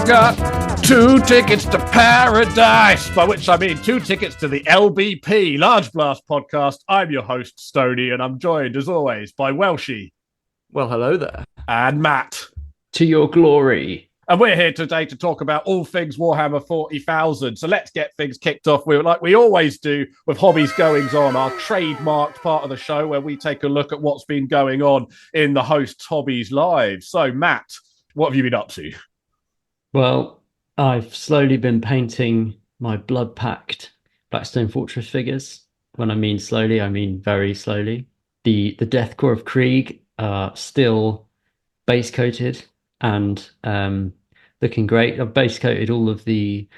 got 2 tickets to paradise, by which I mean 2 tickets to the LBP, Large Blast Podcast. I'm your host, Stoney, and I'm joined, as always, by Welshie. Well, hello there. And Matt. To your glory. And we're here today to talk about all things Warhammer 40,000. So let's get things kicked off with, like we always do with Hobbies Goings On, our trademarked part of the show where we take a look at what's been going on in the host's hobbies lives. So, Matt, what have you been up to? Well, I've slowly been painting my blood-packed Blackstone Fortress figures. When I mean slowly, I mean very slowly. The Death Core of Krieg are still base-coated and looking great. I've base-coated all of the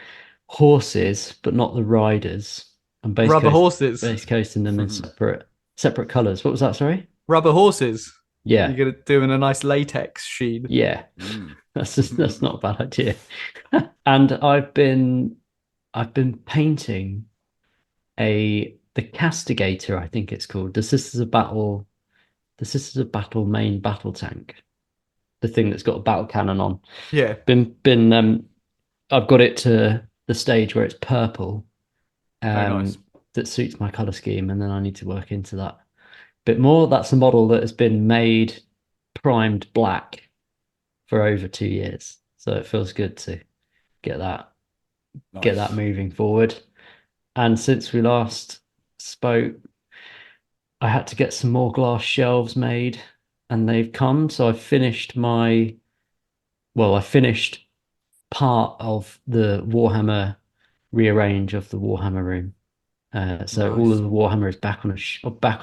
horses, but not the riders. I'm Rubber horses. Base-coating them in separate colours. What was that, sorry? Rubber horses. Yeah. You're going to do in a nice latex sheen. Yeah. That's not a bad idea. And I've been painting the Castigator, I think it's called, the Sisters of Battle main battle tank, the thing that's got a battle cannon on. Yeah. I've got it to the stage where it's purple. Nice. That suits my color scheme, and then I need to work into that a bit more. That's a model that has been made primed black for over 2 years, so it feels good to get that moving forward. And since we last spoke, I had to get some more glass shelves made, and they've come. So I finished part of the Warhammer rearrange of the Warhammer room. So Nice. all of the Warhammer is back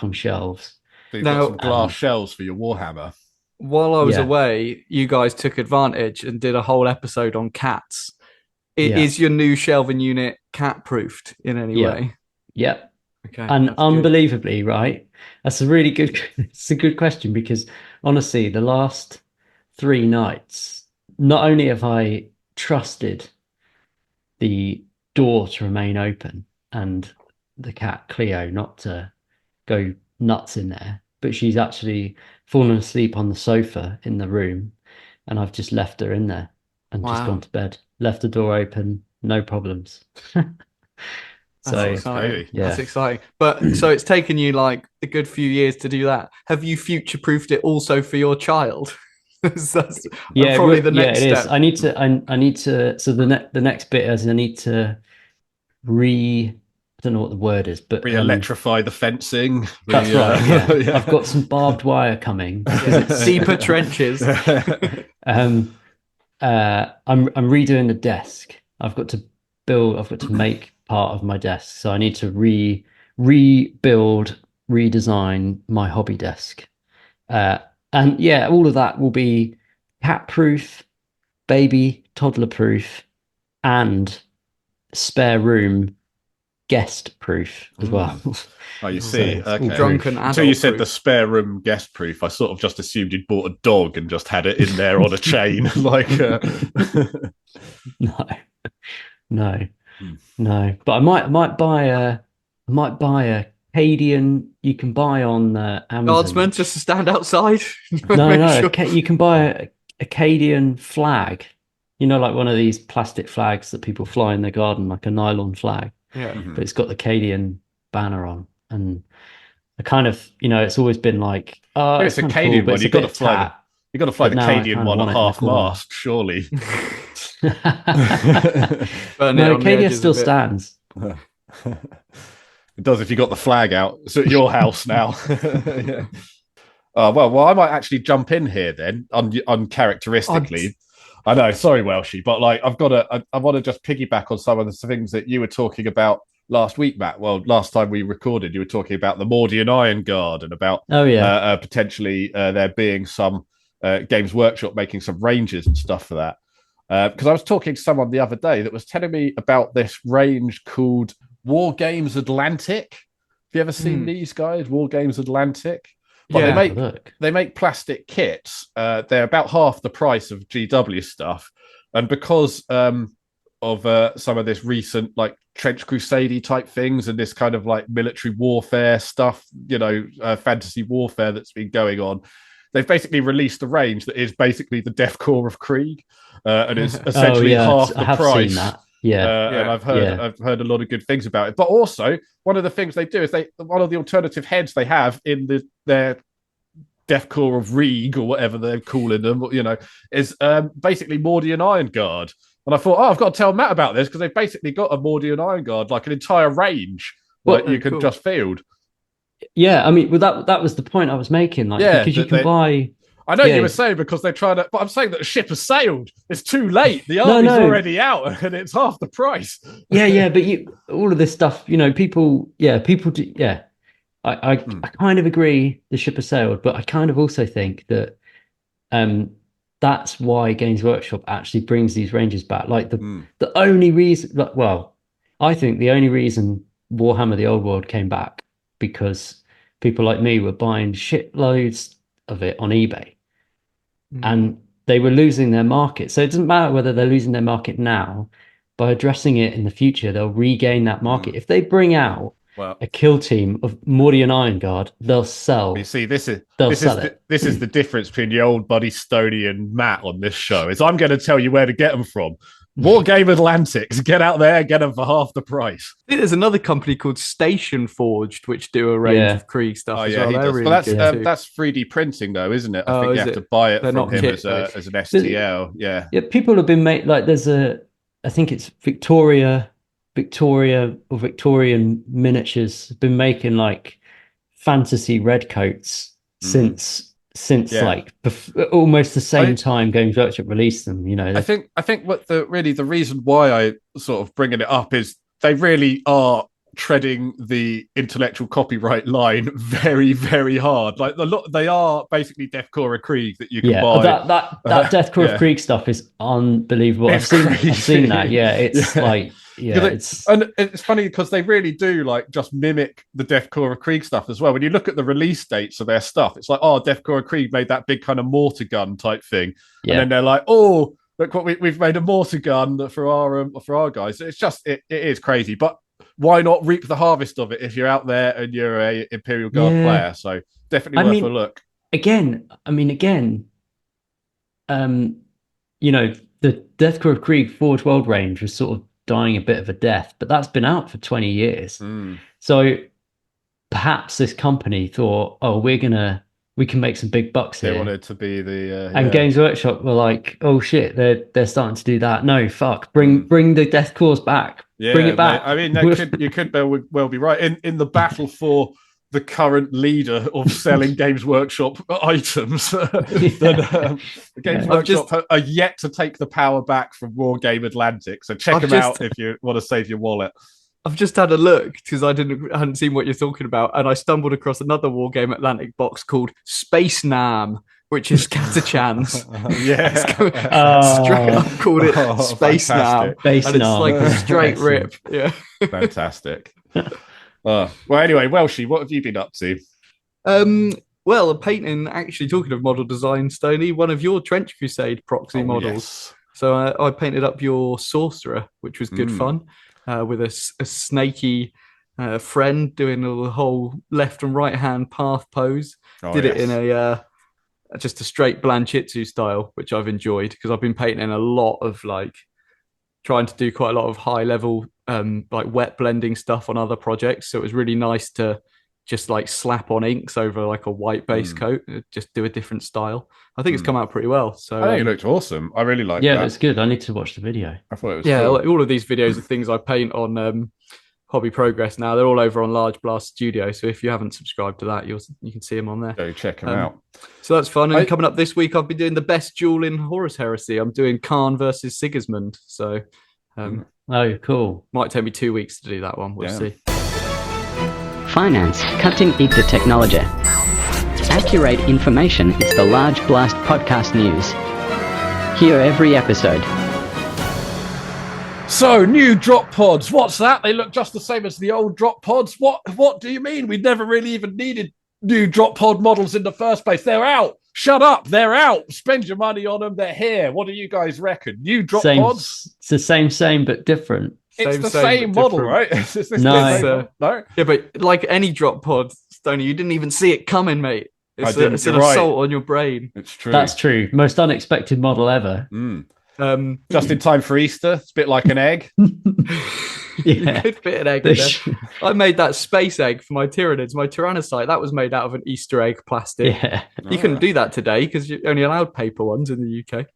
on shelves. So you've Now- got some glass shelves for your Warhammer. While I was Yeah. away, you guys took advantage and did a whole episode on cats. Yeah. Is your new shelving unit cat-proofed in any Yeah. way? Yep. Okay. And that's good. unbelievably, right? That's a really good. It's a good question, because honestly, the last 3 nights, not only have I trusted the door to remain open and the cat Cleo not to go nuts in there, but she's actually fallen asleep on the sofa in the room, and I've just left her in there and just Wow. gone to bed. Left the door open, no problems. That's So exciting. okay. yeah. That's exciting. But so it's taken you like a good few years to do that. Have you future-proofed it also for your child? That's Yeah, probably the next it is. step. I need to. So the next bit is I need to I don't know what the word is, but Re-electrify the fencing. that's right. Yeah. I've got some barbed wire coming. Deeper trenches. I'm redoing the desk. I've got to make part of my desk, so I need to rebuild, redesign my hobby desk. And yeah, all of that will be cat proof, baby toddler proof, and spare room guest proof as well. Oh, you So see. it's all Okay. Drunken Until you adult said the proof. spare room guest proof, I sort of just assumed you'd bought a dog and just had it in there on a chain. Like, No. But I might buy a Cadian. You can buy on Amazon. Guardsman just to stand outside. No, Make sure- you can buy a Cadian flag. You know, like one of these plastic flags that people fly in their garden, like a nylon flag, Yeah. but it's got the Cadian banner on. And I kind of, it's always been like, oh, it's a kind of Cadian cool, but one. it's a You've got to bit fly. tat. You've got to fly But the now I Cadian kinda one at want it in the half corner. mast, surely. Burn it No, on the Cadia edges a still bit. stands. It does if you got the flag out. It's at your house now. Yeah. Well, I might actually jump in here then, uncharacteristically. I know, sorry, Welshie, but like I want to just piggyback on some of the things that you were talking about last week, Matt. Well, last time we recorded, you were talking about the Mordian Iron Guard and about Oh yeah. potentially there being some Games Workshop making some ranges and stuff for that. Because I was talking to someone the other day that was telling me about this range called War Games Atlantic. Have you ever seen these guys, War Games Atlantic? But Yeah. they make plastic kits. They're about half the price of GW stuff, and because of some of this recent like trench crusade type things and this kind of like military warfare stuff, fantasy warfare that's been going on, they've basically released a range that is basically the Death Core of Krieg. and it's essentially half the I have price. seen that. Yeah, and I've heard a lot of good things about it. But also, one of the things they do is one of the alternative heads they have in their Deathcore of Rieg or whatever they're calling them, is basically Mordian Iron Guard. And I thought, I've got to tell Matt about this because they've basically got a Mordian Iron Guard, like an entire range that you can just field. Yeah, I mean, well, that was the point I was making. Like, because you can buy. I know you were saying because they're trying to, but I'm saying that the ship has said it's too late. The army's already out and it's half the price. But all of this stuff, people do. Yeah, I kind of agree the ship has sailed, but I kind of also think that that's why Games Workshop actually brings these ranges back. Like the only reason, I think the only reason Warhammer the Old World came back because people like me were buying shitloads of it on eBay and they were losing their market. So it doesn't matter whether they're losing their market now. By addressing it in the future, they'll regain that market. If they bring out a kill team of Mordian Iron Guard, they'll sell. You see, this is the difference between your old buddy Stoney and Matt on this show. Is I'm going to tell you where to get them from. Wargame Atlantics, get out there, get them for half the price. I think there's another company called Station Forged, which do a range of Krieg stuff as well. They're really that's 3D printing though, isn't it? I think you have to buy it from him as an STL. Yeah, people have been made like I think it's Victoria or Victorian Miniatures have been making like fantasy redcoats since like almost the same time Games Workshop released them. I think what the reason why I sort of bringing it up is they really are treading the intellectual copyright line very, very hard. Like they are basically Deathcore of Krieg that you can buy. That Deathcore of Krieg stuff is unbelievable. I've seen that. Yeah, it's like. Yeah, it's funny because they really do like just mimic the Deathcore of Krieg stuff as well. When you look at the release dates of their stuff, it's like, Deathcore of Krieg made that big kind of mortar gun type thing, and then they're like, look what we've made a mortar gun for our guys. It's just it is crazy, but why not reap the harvest of it if you're out there and you're a Imperial Guard player? So definitely worth a look. The Deathcore of Krieg Forge World range was sort of dying a bit of a death, but that's been out for 20 years. So perhaps this company thought, we can make some big bucks here. They wanted to be the and Games Workshop were like, oh shit, they're starting to do that. No, fuck, bring the Death Cores back. Bring it back. I mean, you could well be right in the battle for the current leader of selling Games Workshop items. The Games Workshop are yet to take the power back from Wargame Atlantic. So check them out if you want to save your wallet. I've just had a look because I hadn't seen what you're talking about, and I stumbled across another Wargame Atlantic box called Space Nam, which is Catachan's. Straight up called it Space Nam. It's like a straight rip. Yeah, fantastic. Well, anyway, Welshie, what have you been up to? Well, painting. Actually, talking of model design, Stoney, one of your Trench Crusade proxy models. Yes. So I painted up your Sorcerer, which was good fun, with a snaky friend doing the whole left and right hand path pose. Did it in just a straight Blanchitsu style, which I've enjoyed because I've been painting a lot of trying to do quite a lot of high level wet blending stuff on other projects. So it was really nice to just slap on inks over a white base coat, just do a different style. I think it's come out pretty well. So I think it looked awesome. I really liked that. Yeah, it's good. I need to watch the video. I thought it was cool. All of these videos are things I paint on Hobby Progress now. They're all over on Large Blast Studio. So if you haven't subscribed to that, you can see them on there. Go check them out. So that's fun. And coming up this week, I'll be doing the best duel in Horus Heresy. I'm doing Khan versus Sigismund. So cool. Might take me 2 weeks to do that one. We'll see. Finance, cutting-edge technology. Accurate information is the Large Blast podcast news. Hear every episode. So, new drop pods. What's that? They look just the same as the old drop pods. What do you mean? We never really even needed new drop pod models in the first place. They're out. Shut up. They're out. Spend your money on them. They're here. What do you guys recken? New drop pods? It's the same, but different. It's the same model, right? No. Yeah, but like any drop pod, Stoney, you didn't even see it coming, mate. It's an assault on your brain. It's true. That's true. Most unexpected model ever. Just in time for Easter. It's a bit like an egg. You could fit an egg in there. I made that space egg for my Tyranids, my Tyrannocyte. That was made out of an Easter egg plastic. Yeah. You couldn't do that today because you're only allowed paper ones in the UK.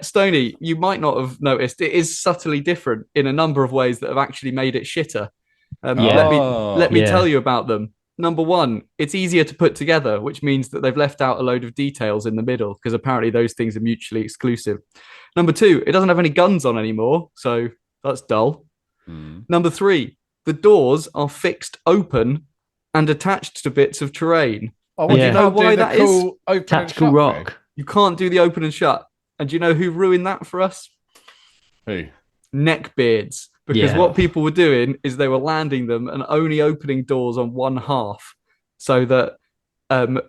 Stoney, you might not have noticed. It is subtly different in a number of ways that have actually made it shitter. Let me tell you about them. Number one, it's easier to put together, which means that they've left out a load of details in the middle because apparently those things are mutually exclusive. Number two, it doesn't have any guns on anymore, so that's dull. Number three, the doors are fixed open and attached to bits of terrain. Oh, do you know why that is? Tactical rock. You can't do the open and shut. And do you know who ruined that for us? Who? Neckbeards. Because what people were doing is they were landing them and only opening doors on one half so that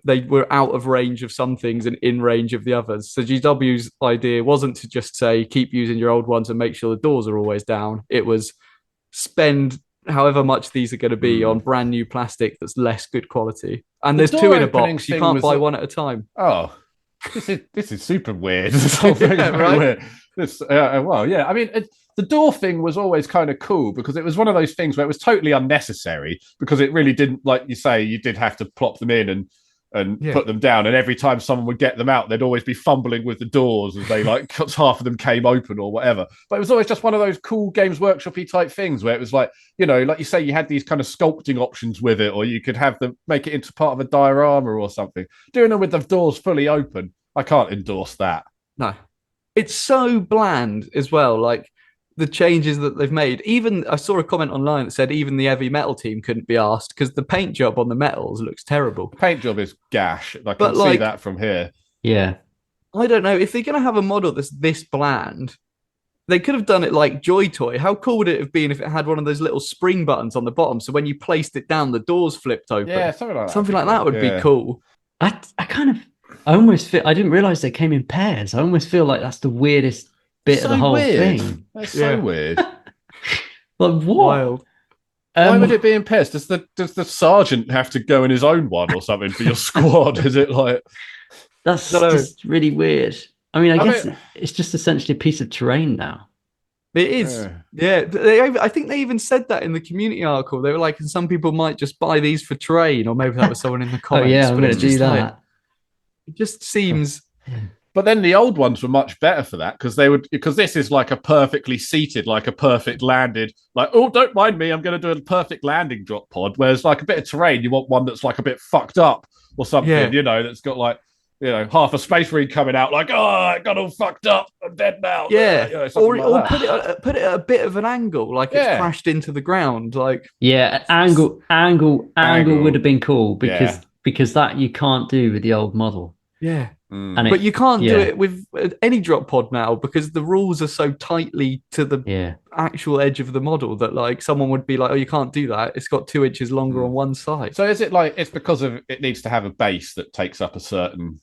they were out of range of some things and in range of the others. So GW's idea wasn't to just say, keep using your old ones and make sure the doors are always down. It was spend however much these are going to be on brand new plastic that's less good quality. And there's two in a box. You can't buy one at a time. Oh, this is super weird. This whole thing is very weird. I mean, the door thing was always kind of cool because it was one of those things where it was totally unnecessary because it really didn't, like you say, you did have to plop them in and put them down. And every time someone would get them out, they'd always be fumbling with the doors as they half of them came open or whatever. But it was always just one of those cool Games Workshop-y type things where it was like, like you say, you had these kind of sculpting options with it, or you could have them make it into part of a diorama or something. Doing them with the doors fully open, I can't endorse that. No. It's so bland as well, like the changes that they've made. Even I saw a comment online that said even the heavy metal team couldn't be asked because the paint job on the metals looks terrible. The paint job is gash. I can see that from here. Yeah. I don't know. If they're going to have a model that's this bland, they could have done it like Joy Toy. How cool would it have been if it had one of those little spring buttons on the bottom so when you placed it down, the doors flipped open? Yeah, something like that. Something like that would be cool. I almost feel I didn't realize they came in pairs. I almost feel like that's the weirdest bit of the whole thing. That's so weird. Like what? Wild. Why would it be in pairs? Does the sergeant have to go in his own one or something for your squad? Is it like that's just really weird? I mean, I guess it's just essentially a piece of terrain now. It is. Yeah. I think they even said that in the community article. They were like, some people might just buy these for terrain, or maybe that was someone in the comments. I'm going to do that. It just seems. But then the old ones were much better for that because this is like a perfectly seated, like a perfect landed, like, oh, don't mind me, I'm going to do a perfect landing drop pod. Whereas like a bit of terrain, you want one that's like a bit fucked up or something, that's got like, half a space marine coming out like, oh, it got all fucked up, I'm dead now. Yeah, or put it at a bit of an angle, like it's crashed into the ground. Like angle would have been cool because that you can't do with the old model. Yeah. But you can't do it with any drop pod now because the rules are so tightly to the actual edge of the model that like someone would be like, oh, you can't do that. It's got 2 inches longer on one side. So is it like it's because of it needs to have a base that takes up a certain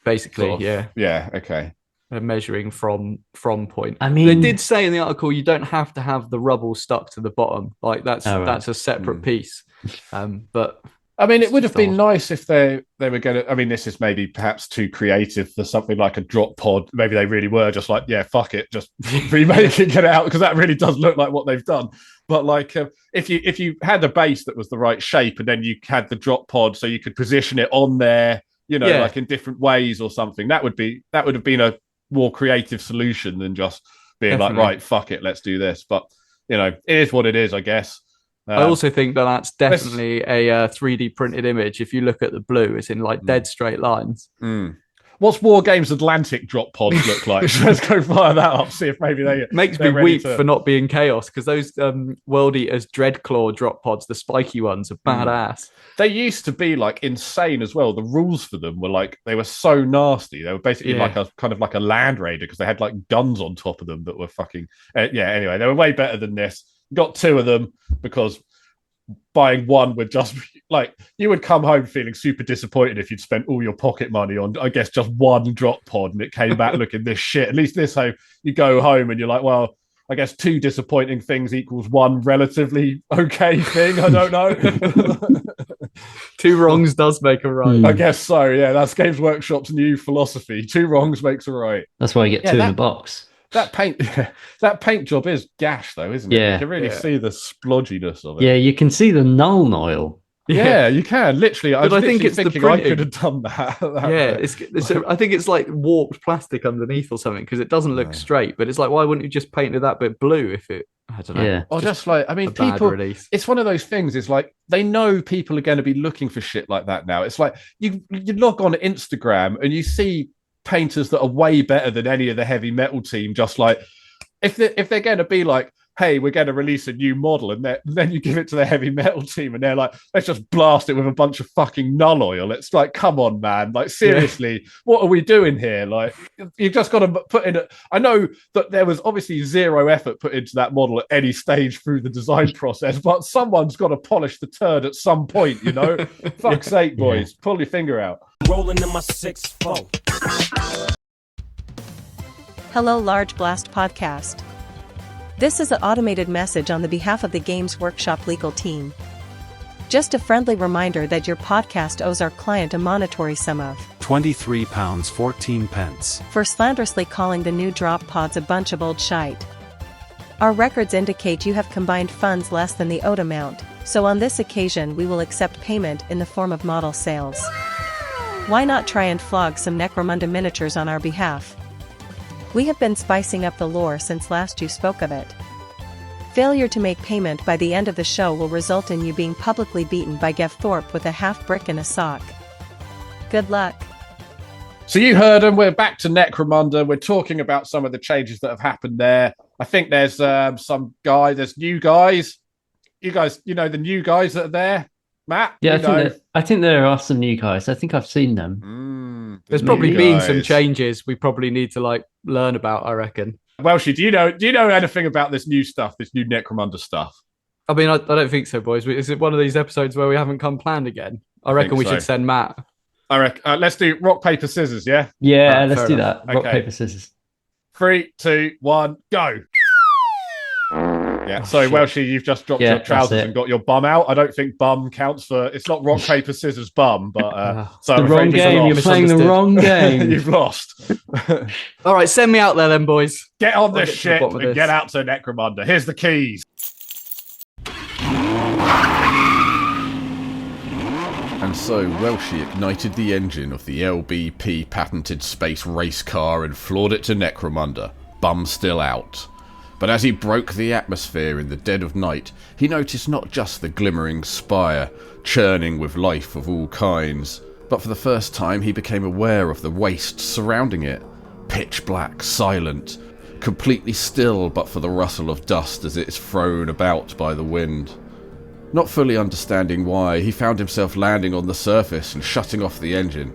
basically yeah, okay. Measuring from point. I mean, they did say in the article you don't have to have the rubble stuck to the bottom. Like that's a separate piece. But I mean, it would have been nice if they were going to. I mean, this is maybe perhaps too creative for something like a drop pod. Maybe they really were just like, yeah, fuck it, just remake it, get it out, because that really does look like what they've done. But like, if you had a base that was the right shape, and then you had the drop pod, so you could position it on there, like in different ways or something, that would have been a more creative solution than just being like, right, fuck it, let's do this. But it is what it is, I guess. I also think that that's definitely a 3D printed image. If you look at the blue, it's in like dead straight lines. What's War Games Atlantic drop pods look like? Let's go fire that up, see if maybe they makes me weep for not being Chaos, because those World Eaters Dreadclaw drop pods, the spiky ones, are badass. They used to be like insane as well. The rules for them were like, they were so nasty. They were basically like a kind of like a Land Raider because they had like guns on top of them that were fucking anyway, they were way better than this. Got 2 of them because buying one would just like, you would come home feeling super disappointed if you'd spent all your pocket money on, I guess, just one drop pod and it came back looking this shit. At least this, how you go home and you're like, well, I guess 2 disappointing things equals 1 relatively okay thing. I don't know. 2 wrongs does make a right. I guess so. Yeah, that's Games Workshop's new philosophy. 2 wrongs makes a right. That's why you get 2 in the box. That paint job is gash, though, isn't it? You can really see the splodginess of it. Yeah, you can see the null oil. Yeah, you can literally. But I think it's thinking I could have done that. I think it's like warped plastic underneath or something because it doesn't look straight. But it's like, why wouldn't you just paint it that bit blue if it? I don't know. Yeah. Or just like, I mean, people. It's one of those things. It's like they know people are going to be looking for shit like that now. It's like you log on Instagram and you see painters that are way better than any of the heavy metal team. Just like if they're going to be like, hey, we're going to release a new model, and then you give it to the heavy metal team and they're like, let's just blast it with a bunch of fucking null oil. It's like, come on, man. Like, seriously, what are we doing here? Like, you've just got to put in I know that there was obviously 0 effort put into that model at any stage through the design process, but someone's got to polish the turd at some point, you know? Fuck's sake, boys. Pull your finger out. Rolling in my 6-4. Hello, Large Blast Podcast. This is an automated message on the behalf of the Games Workshop legal team. Just a friendly reminder that your podcast owes our client a monetary sum of £23.14 for slanderously calling the new drop pods a bunch of old shite. Our records indicate you have combined funds less than the owed amount, so on this occasion we will accept payment in the form of model sales. Why not try and flog some Necromunda miniatures on our behalf? We have been spicing up the lore since last you spoke of it. Failure to make payment by the end of the show will result in you being publicly beaten by Gev Thorpe with a half brick and a sock. Good luck. So you heard them. We're back to Necromunda. We're talking about some of the changes that have happened there. I think there's there's new guys. You guys, you know the new guys that are there? Matt? Yeah, I think there are some new guys. I think I've seen them. There's probably been some changes we probably need to learn about, I reckon. Welshie, do you know anything about this new stuff, this new Necromunda stuff? I mean, I don't think so, boys. Is it one of these episodes where we haven't come planned again? I reckon we should send Matt. I reckon. Let's do rock, paper, scissors, yeah? Yeah, let's do that. Rock, paper, scissors. 3, 2, 1, go. Yeah, sorry, Welshie, you've just dropped your trousers and got your bum out. I don't think bum counts for. It's not rock, paper, scissors, bum, but so the wrong game. You're playing the wrong game. You've lost. All right, send me out there, then, boys. Get on this shit and get out to Necromunda. Here's the keys. And so Welshie ignited the engine of the LBP patented space race car and floored it to Necromunda. Bum still out. But as he broke the atmosphere in the dead of night, he noticed not just the glimmering spire, churning with life of all kinds, but for the first time he became aware of the waste surrounding it. Pitch black, silent, completely still but for the rustle of dust as it is thrown about by the wind. Not fully understanding why, he found himself landing on the surface and shutting off the engine,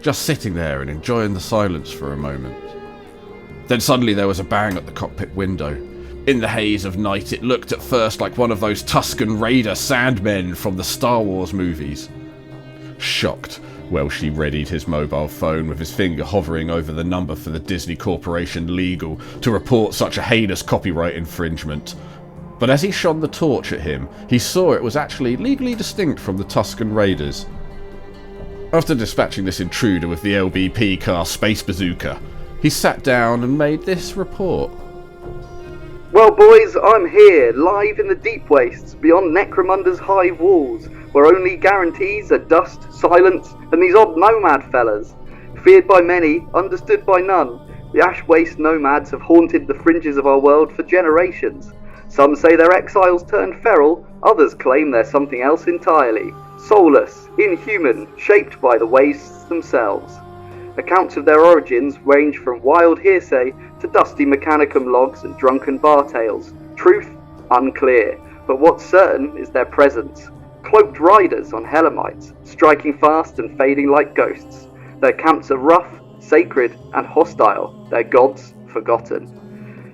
just sitting there and enjoying the silence for a moment. Then suddenly there was a bang at the cockpit window. In the haze of night, it looked at first like one of those Tusken Raider sandmen from the Star Wars movies. Shocked, Welshie readied his mobile phone with his finger hovering over the number for the Disney Corporation legal to report such a heinous copyright infringement. But as he shone the torch at him, he saw it was actually legally distinct from the Tusken Raiders. After dispatching this intruder with the LBP car Space Bazooka, he sat down and made this report. Well, boys, I'm here, live in the deep wastes, beyond Necromunda's high walls, where only guarantees are dust, silence, and these odd nomad fellas. Feared by many, understood by none, the ash waste nomads have haunted the fringes of our world for generations. Some say they're exiles turned feral, others claim they're something else entirely. Soulless, inhuman, shaped by the wastes themselves. Accounts of their origins range from wild hearsay to dusty mechanicum logs and drunken bar tales. Truth, unclear, but what's certain is their presence. Cloaked riders on Hellamites, striking fast and fading like ghosts. Their camps are rough, sacred, and hostile, their gods forgotten.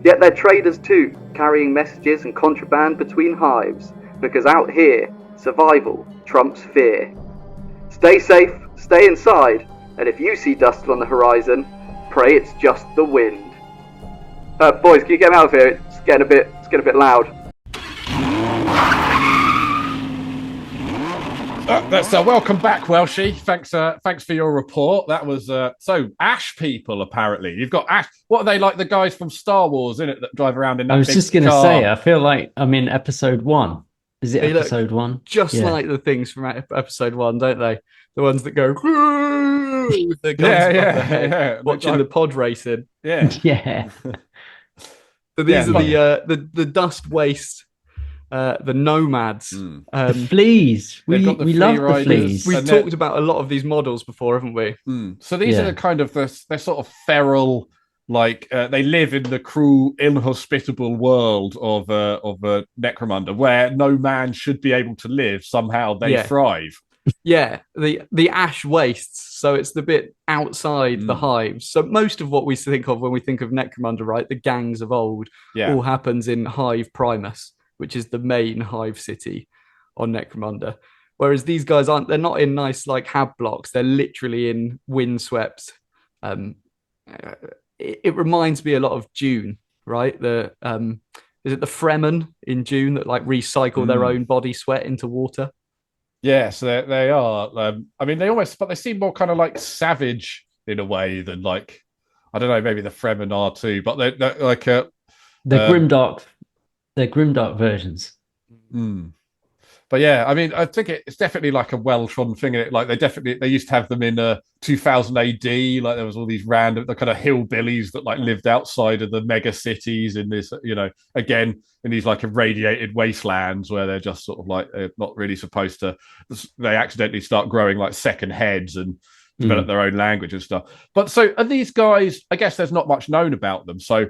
Yet they're traders too, carrying messages and contraband between hives, because out here, survival trumps fear. Stay safe, stay inside, and if you see dust on the horizon, pray it's just the wind. Boys, can you get him out of here? getting a bit loud. That's welcome back, Welshie. Thanks for your report. That was so Ash people. Apparently, you've got Ash. What are they like? The guys from Star Wars, in it, that drive around in that. I was big just going to car? say, I feel like I'm in episode 1. Is it episode 1? Just like the things from episode 1, don't they? The ones that go with the guns above their head, watching the pod racing. Yeah, yeah. So these are the dust waste. The nomads, the fleas. We love the fleas. We've talked about a lot of these models before, haven't we? So these are the kind of they're sort of feral, like they live in the cruel, inhospitable world of Necromunda, where no man should be able to live. Somehow they thrive. Yeah, the ash wastes. So it's the bit outside the hives. So most of what we think of when we think of Necromunda, right, the gangs of old, all happens in Hive Primus, which is the main hive city on Necromunda. Whereas these guys they're not in nice like hab blocks. They're literally in windswept. It reminds me a lot of Dune, right? Is it the Fremen in Dune that like recycle their own body sweat into water? Yes, they are. I mean, but they seem more kind of like savage in a way than like, I don't know, maybe the Fremen are too, but they're like they're grimdark. They're grimdark versions. But yeah, I mean, I think it's definitely like a Welsh-on thing. Like they used to have them in 2000 AD. Like there was all these random, the kind of hillbillies that like lived outside of the mega cities in this, again in these like irradiated wastelands where they're just sort of like they're not really supposed to. They accidentally start growing like second heads and develop their own language and stuff. But so are these guys? I guess there's not much known about them. So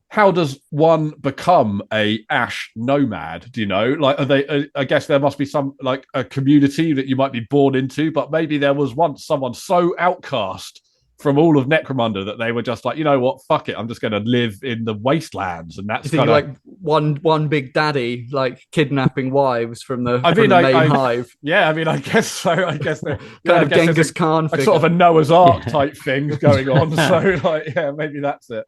how does one become a ash nomad? Do you know? Like, are they? I guess there must be some like a community that you might be born into, but maybe there was once someone so outcast from all of Necromunda that they were just like, you know what, fuck it, I'm just going to live in the wastelands, and that's kind of like one big daddy like kidnapping wives from the main hive. Yeah, I mean, I guess so. I guess they're kind of Genghis Khan figure. Sort of a Noah's Ark type thing going on. So, like, yeah, maybe that's it.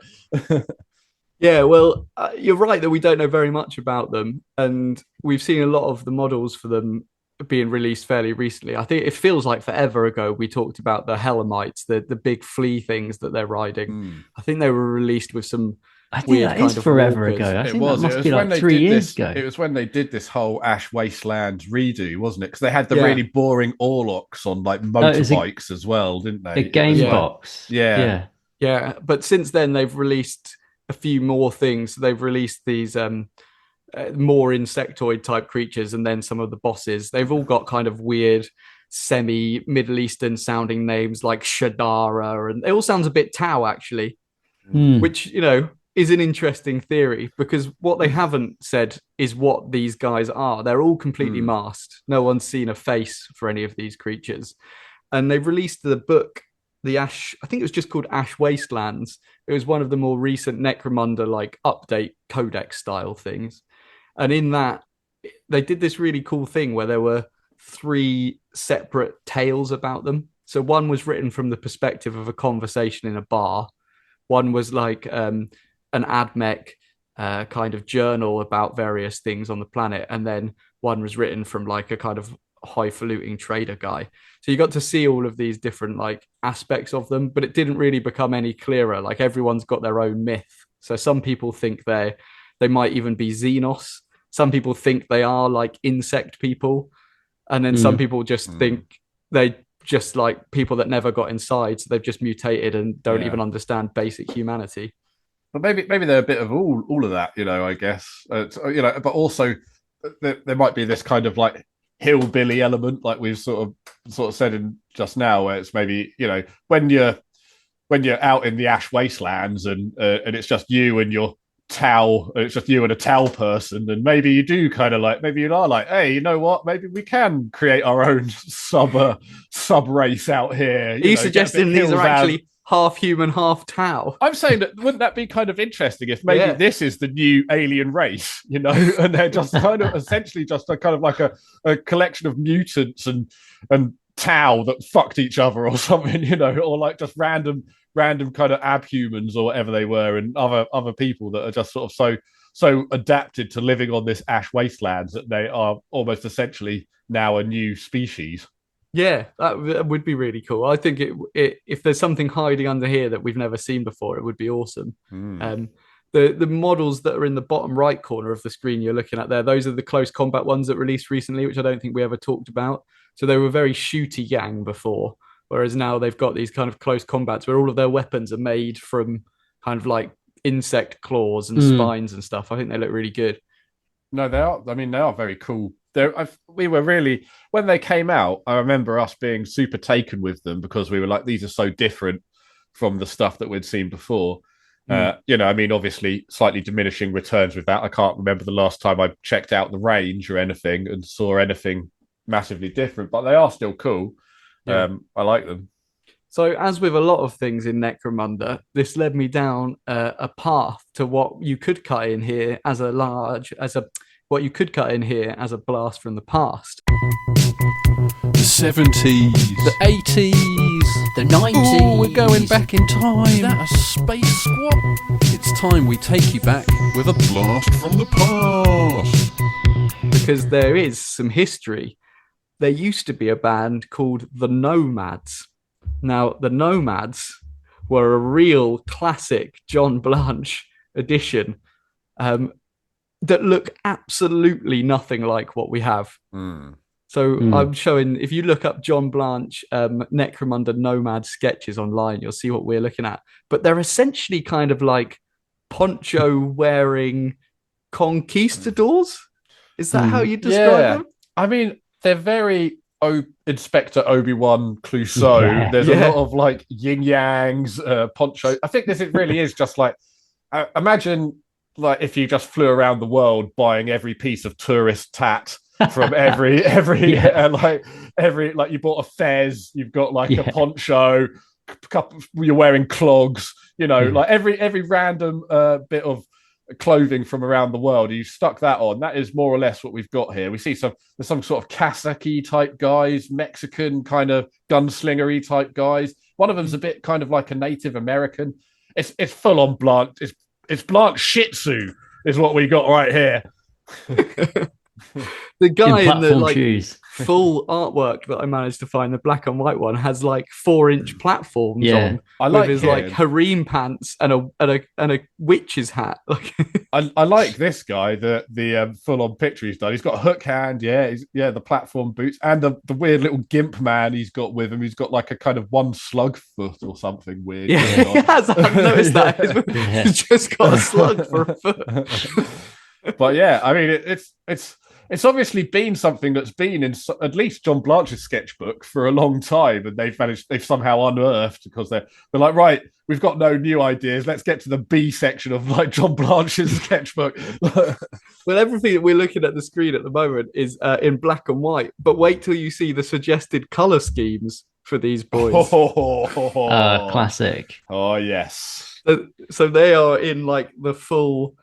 Yeah, well, you're right that we don't know very much about them, and we've seen a lot of the models for them being released fairly recently. I think it feels like forever ago we talked about the Helamites, the big flea things that they're riding. I think they were released with some weird kind of forever walkers. ago. I think that must be like 3 years ago. It was when they did this whole Ash Wasteland redo, wasn't it? Because they had the really boring Orlocks on like motorbikes as well, didn't they? The game box. Yeah. But since then they've released a few more things. They've released these more insectoid type creatures, and then some of the bosses. They've all got kind of weird semi-Middle Eastern sounding names like Shadara, and it all sounds a bit Tau actually, which, is an interesting theory, because what they haven't said is what these guys are. They're all completely masked. No one's seen a face for any of these creatures. And they've released the book, the Ash, I think it was just called Ash Wastelands. It was one of the more recent Necromunda like update codex style things. And in that, they did this really cool thing where there were 3 separate tales about them. So one was written from the perspective of a conversation in a bar. One was like an AdMech kind of journal about various things on the planet. And then one was written from like a kind of highfalutin trader guy. So you got to see all of these different like aspects of them, but it didn't really become any clearer. Like everyone's got their own myth. So some people think they might even be Xenos. Some people think they are like insect people. And then some people just think they just like people that never got inside. So they've just mutated and don't even understand basic humanity. But maybe they're a bit of all of that, I guess. But also there might be this kind of like hillbilly element, like we've sort of said in just now, where it's maybe when you're out in the Ash Wastelands and it's just you and your Tau, it's just you and a Tau person, and maybe you do kind of like, maybe you are like, hey, you know what? Maybe we can create our own sub race out here. Are you suggesting these are actually half human, half Tau? I'm saying that wouldn't that be kind of interesting if maybe this is the new alien race, and they're just kind of essentially just a kind of like a collection of mutants and Tau that fucked each other or something, you know, or like just random kind of abhumans or whatever they were, and other people that are just sort of so adapted to living on this ash wastelands that they are almost essentially now a new species. Yeah, that would be really cool. I think if there's something hiding under here that we've never seen before, it would be awesome. The models that are in the bottom right corner of the screen you're looking at there, those are the close combat ones that released recently, which I don't think we ever talked about. So they were very shooty gang before, whereas now they've got these kind of close combats where all of their weapons are made from kind of like insect claws and spines and stuff. I think they look really good. No, they are. I mean, they are very cool. We were really, when they came out, I remember us being super taken with them because we were like, these are so different from the stuff that we'd seen before. You know, I mean, obviously, slightly diminishing returns with that. I can't remember the last time I checked out the range or anything and saw anything massively different, but they are still cool. I like them. So, as with a lot of things in Necromunda, this led me down a path to what you could cut in here as a blast from the past. The 70s, the 80s, the 90s. Ooh, we're going back in time. Is that a space squad? It's time we take you back with a blast from the past. Because there is some history. There used to be a band called the Nomads. Now, the Nomads were a real classic John Blanche edition that look absolutely nothing like what we have. So I'm showing, if you look up John Blanche Necromunda Nomad sketches online, you'll see what we're looking at. But they're essentially kind of like poncho-wearing conquistadors. Is that how you describe them? I mean, they're very Inspector Obi-Wan Clouseau. There's a lot of like yin-yangs, poncho. I think this really is just like, imagine like if you just flew around the world buying every piece of tourist tat from every like you bought a fez, you've got like a poncho, you're wearing clogs, you know, like every random bit of clothing from around the world, you stuck that on. That is more or less what we've got here. We see there's some sort of Kazakh type guys, Mexican kind of gunslingery type guys. One of them's a bit kind of like a Native American. It's full on Blanche. It's Blanche Shih Tzu is what we got right here. The guy in the like shoes. Full artwork that I managed to find, the black and white one, has like 4-inch platforms on. I like with his like harem pants and a witch's hat. I like this guy, the full on picture he's done. He's got a hook hand, the platform boots, and the weird little gimp man he's got with him. He's got like a kind of one slug foot or something weird. Yeah, he has. I've noticed that. He's just got a slug for a foot. But yeah, I mean, it's obviously been something that's been in at least John Blanche's sketchbook for a long time, and they've somehow unearthed, because they're like, right, we've got no new ideas. Let's get to the B section of like John Blanche's sketchbook. Well, everything that we're looking at the screen at the moment is in black and white, but wait till you see the suggested color schemes for these boys. Classic. Oh yes. So they are in like the full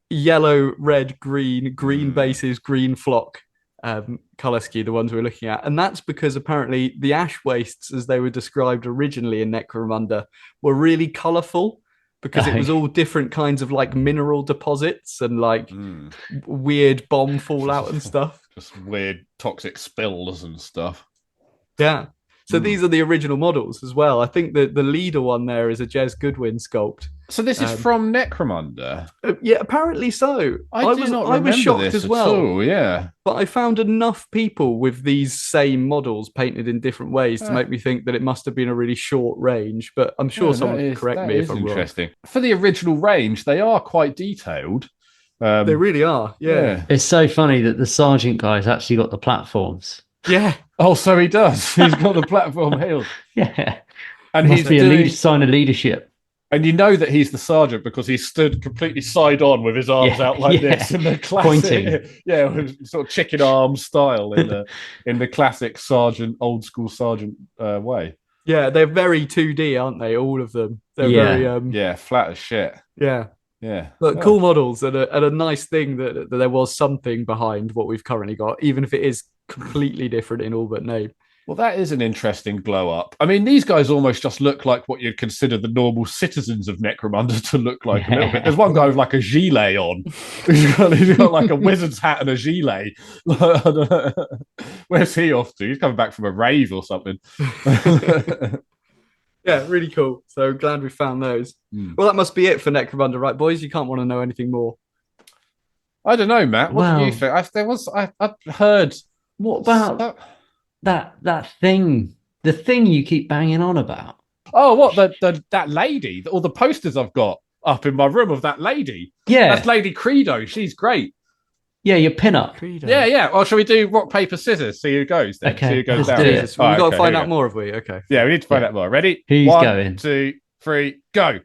yellow, red, green bases, green flock color scheme, the ones we're looking at. And that's because apparently the ash wastes, as they were described originally in Necromunda, were really colorful because it was all different kinds of like mineral deposits and like weird bomb fallout and stuff. Just weird toxic spills and stuff. Yeah. So these are the original models as well. I think that the leader one there is a Jez Goodwin sculpt. So this is from Necromunda? Yeah, apparently so. I was shocked as well. Yeah. But I found enough people with these same models painted in different ways to make me think that it must have been a really short range. But I'm sure someone can correct me if I'm interesting. Wrong. For the original range, they are quite detailed. They really are, yeah. It's so funny that the sergeant guy's actually got the platforms. Yeah. Oh, so he does. He's got the platform healed. Yeah. And he's a sign of leadership. And you know that he's the sergeant because he stood completely side on with his arms out like this in the classic, pointing. Sort of chicken arm style in the classic sergeant, old school sergeant way. Yeah, they're very 2D, aren't they? All of them. They're very flat as shit. Yeah. Yeah. But cool models and a nice thing that there was something behind what we've currently got, even if it is completely different in all but name. Well, that is an interesting glow up. I mean, these guys almost just look like what you'd consider the normal citizens of Necromunda to look like a little bit. There's one guy with like a gilet on. He's got like a wizard's hat and a gilet. Where's he off to? He's coming back from a rave or something. Yeah, really cool. So glad we found those. Well, that must be it for Necromunda, right, boys? You can't want to know anything more. I don't know, Matt. What do you think? I've heard. What about that thing? The thing you keep banging on about. Oh, what that lady? All the posters I've got up in my room of that lady. Yeah, that's Lady Credo. She's great. Yeah, your pin-up. Yeah. Well, shall we do rock, paper, scissors? See who goes then. Okay, see who goes let's down. do it. We've got to find out more, have we? Okay. Yeah, we need to find out more. Ready? Who's 1, going? 2, 3, go.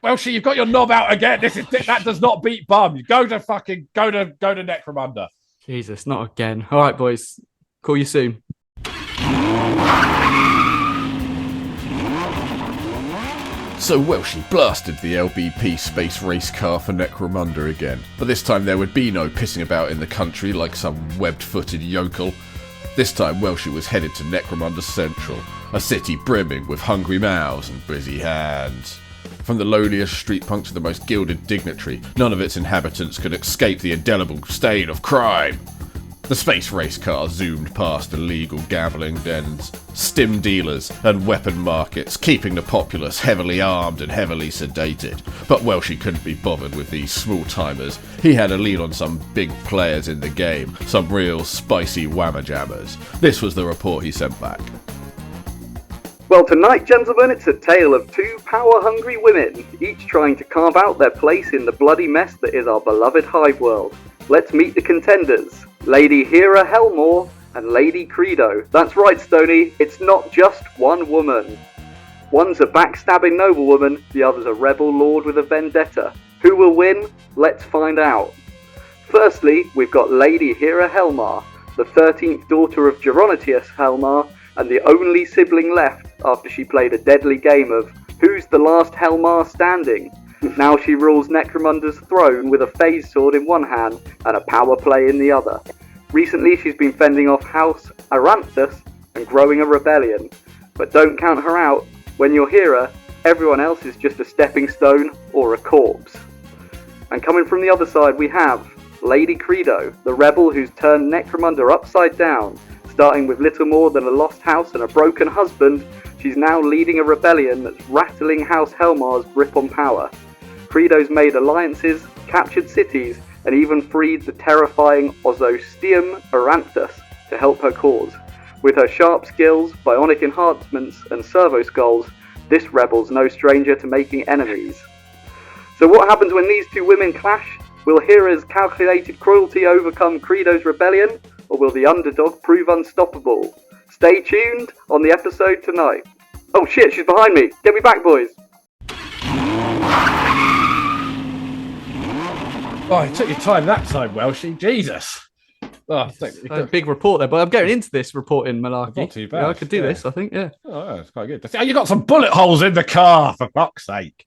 Well, you've got your knob out again. That does not beat bum. Go to Necromunda. Jesus, not again. All right, boys. Call you soon. So Welshie blasted the LBP space race car for Necromunda again, but this time there would be no pissing about in the country like some webbed-footed yokel. This time Welshie was headed to Necromunda Central, a city brimming with hungry mouths and busy hands. From the lowliest street punk to the most gilded dignitary, none of its inhabitants could escape the indelible stain of crime. The space race car zoomed past illegal gambling dens, stim dealers and weapon markets, keeping the populace heavily armed and heavily sedated. But Welshie couldn't be bothered with these small-timers. He had a lead on some big players in the game, some real spicy whammer-jammers. This was the report he sent back. Well, tonight, gentlemen, it's a tale of two power-hungry women, each trying to carve out their place in the bloody mess that is our beloved hive world. Let's meet the contenders. Lady Hera Helmore and Lady Credo. That's right, Stoney, it's not just one woman. One's a backstabbing noblewoman, the other's a rebel lord with a vendetta. Who will win? Let's find out. Firstly, we've got Lady Hera Helmar, the 13th daughter of Gerontius Helmar, and the only sibling left after she played a deadly game of Who's the Last Helmar Standing? Now she rules Necromunda's throne with a phase sword in one hand and a power play in the other. Recently she's been fending off House Aranthus and growing a rebellion. But don't count her out. When you're Hera, everyone else is just a stepping stone or a corpse. And coming from the other side we have Lady Credo, the rebel who's turned Necromunda upside down. Starting with little more than a lost house and a broken husband, she's now leading a rebellion that's rattling House Helmar's grip on power. Credo's made alliances, captured cities, and even freed the terrifying Ozostium Aranthus to help her cause. With her sharp skills, bionic enhancements, and servo skulls, this rebel's no stranger to making enemies. So what happens when these two women clash? Will Hera's calculated cruelty overcome Credo's rebellion, or will the underdog prove unstoppable? Stay tuned on the episode tonight. Oh shit, she's behind me! Get me back, boys! Oh, it took your time that time, Welshie. Jesus. Oh, a big report there, but I'm getting into this report in Malarkey. Not too bad. Yeah, I could do this, I think, yeah. Oh, that's quite good. You got some bullet holes in the car, for fuck's sake.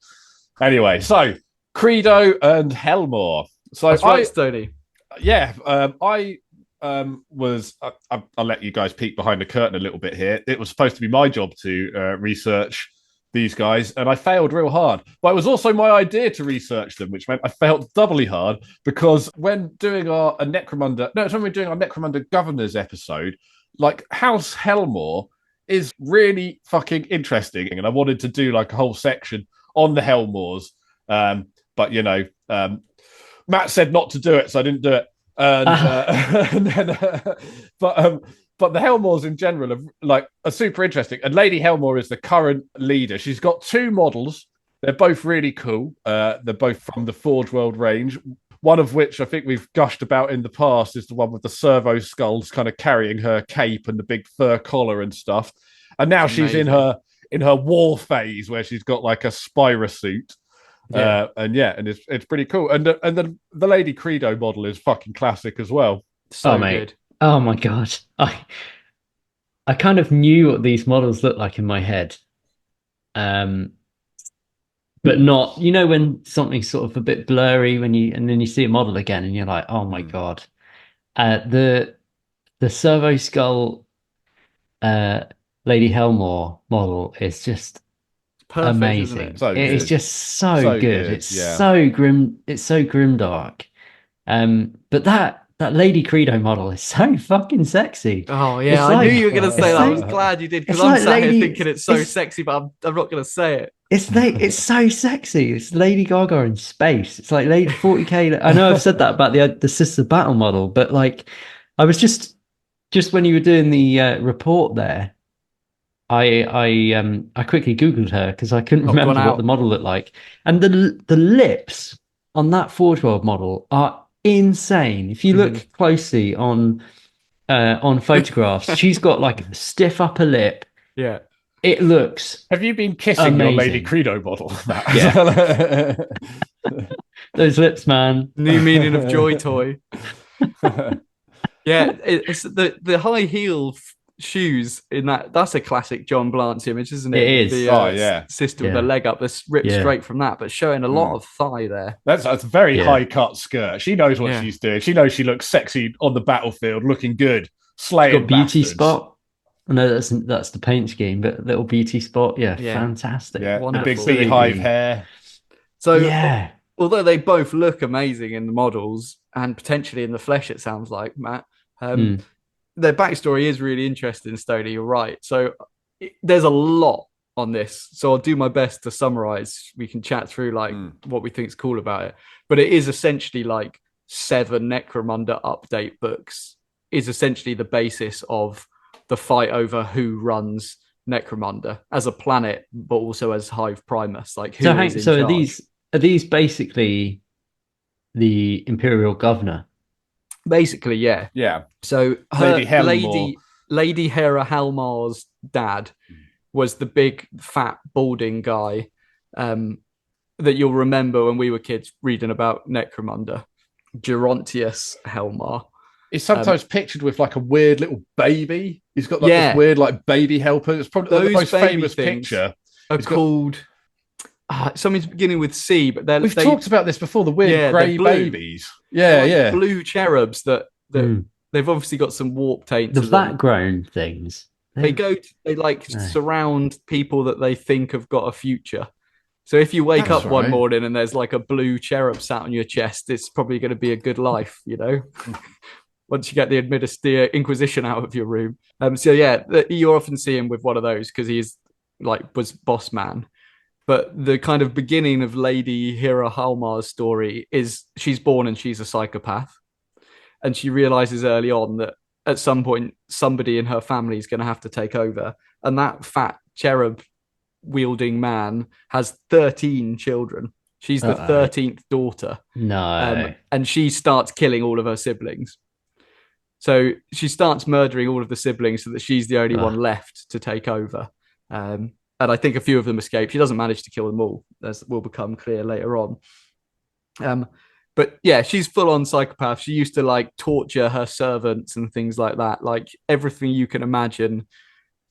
Anyway, so Credo and Helmore. So that's right, Stoney. Yeah, I'll let you guys peek behind the curtain a little bit here. It was supposed to be my job to research these guys, and I failed real hard. But it was also my idea to research them, which meant I failed doubly hard because when doing our Necromunda Governors episode, like House Helmore is really fucking interesting, and I wanted to do like a whole section on the Helmores, but you know, Matt said not to do it, so I didn't do it. But the Helmores in general are super interesting. And Lady Helmore is the current leader. She's got two models. They're both really cool. They're both from the Forge World range. One of which I think we've gushed about in the past is the one with the servo skulls kind of carrying her cape and the big fur collar and stuff. And now she's in her war phase where she's got like a Spira suit. Yeah. And it's pretty cool. And the Lady Credo model is fucking classic as well. So good. Oh my god. I kind of knew what these models looked like in my head. But not, you know, when something's sort of a bit blurry and then you see a model again and you're like, oh my god. The the Servo Skull Lady Helmore model is just Perfect, amazing. isn't it? So It is good. just so So good. good, It's yeah. so grim. It's so grimdark. But that Lady Credo model is so fucking sexy. Oh yeah, It's I knew like- you were gonna say it's that. I like- was glad you did because it's I'm like sat here Lady- thinking it's so it's- sexy, but I'm not gonna say it. It's so sexy. It's Lady Gaga in space. It's like Lady 40K. I know I've said that about the Sister Battle model, but like I was just when you were doing the report there, I quickly Googled her because I couldn't Oh, remember gone what out. the model looked like. And the lips on that Forge World model are insane. If you look closely on photographs, she's got like a stiff upper lip. Yeah. It looks Have you been kissing your amazing. Lady Credo model, Matt? Yeah. Those lips, man. New meaning of joy toy. Yeah, it's the high heel shoes in that's a classic John Blance image, isn't it? It is. The Oh, yeah. sister with Yeah. the leg up that's ripped Yeah. straight from that, but showing a lot of thigh there. That's a very Yeah. high cut skirt. She knows what Yeah. she's doing. She knows she looks sexy on the battlefield, looking good, slaying Got beauty bastards. spot. I know that's the paint scheme, but little beauty spot. Yeah, Yeah. fantastic. Yeah, the big Wonderful. beehive hair. So Yeah. although they both look amazing in the models and potentially in the flesh, it sounds like, Matt, their backstory is really interesting, Stoney. You're right. So there's a lot on this. So I'll do my best to summarize. We can chat through like what we think is cool about it. But it is essentially like 7 Necromunda update books is essentially the basis of the fight over who runs Necromunda as a planet, but also as Hive Primus. Like who is in So charge. are these basically the Imperial Governor? Basically, yeah. Yeah. So her Lady Helmore. Lady Hera Halmar's dad was the big fat balding guy that you'll remember when we were kids reading about Necromunda, Gerontius Helmar. He's sometimes pictured with like a weird little baby. He's got like Yeah. this weird like baby helper. It's probably the Those most baby famous things picture. Are He's got- called something's beginning with C, but We've talked about this before. The weird Yeah, grey they're blue. babies. Yeah, like yeah. blue cherubs that they've obviously got some warp taint. The to them. background things. They surround people that they think have got a future. So if you wake That's up one right. morning and there's like a blue cherub sat on your chest, it's probably going to be a good life, you know. Once you get the Inquisition out of your room. So yeah, you often see him with one of those because he's was boss man. But the kind of beginning of Lady Hera Halmar's story is she's born and she's a psychopath. And she realizes early on that at some point, somebody in her family is going to have to take over. And that fat cherub wielding man has 13 children. She's the 13th daughter. No. And she starts killing all of her siblings. So she starts murdering all of the siblings so that she's the only one left to take over. And I think a few of them escape. She doesn't manage to kill them all, as will become clear later on. But yeah, she's full on psychopath. She used to like torture her servants and things like that. Like everything you can imagine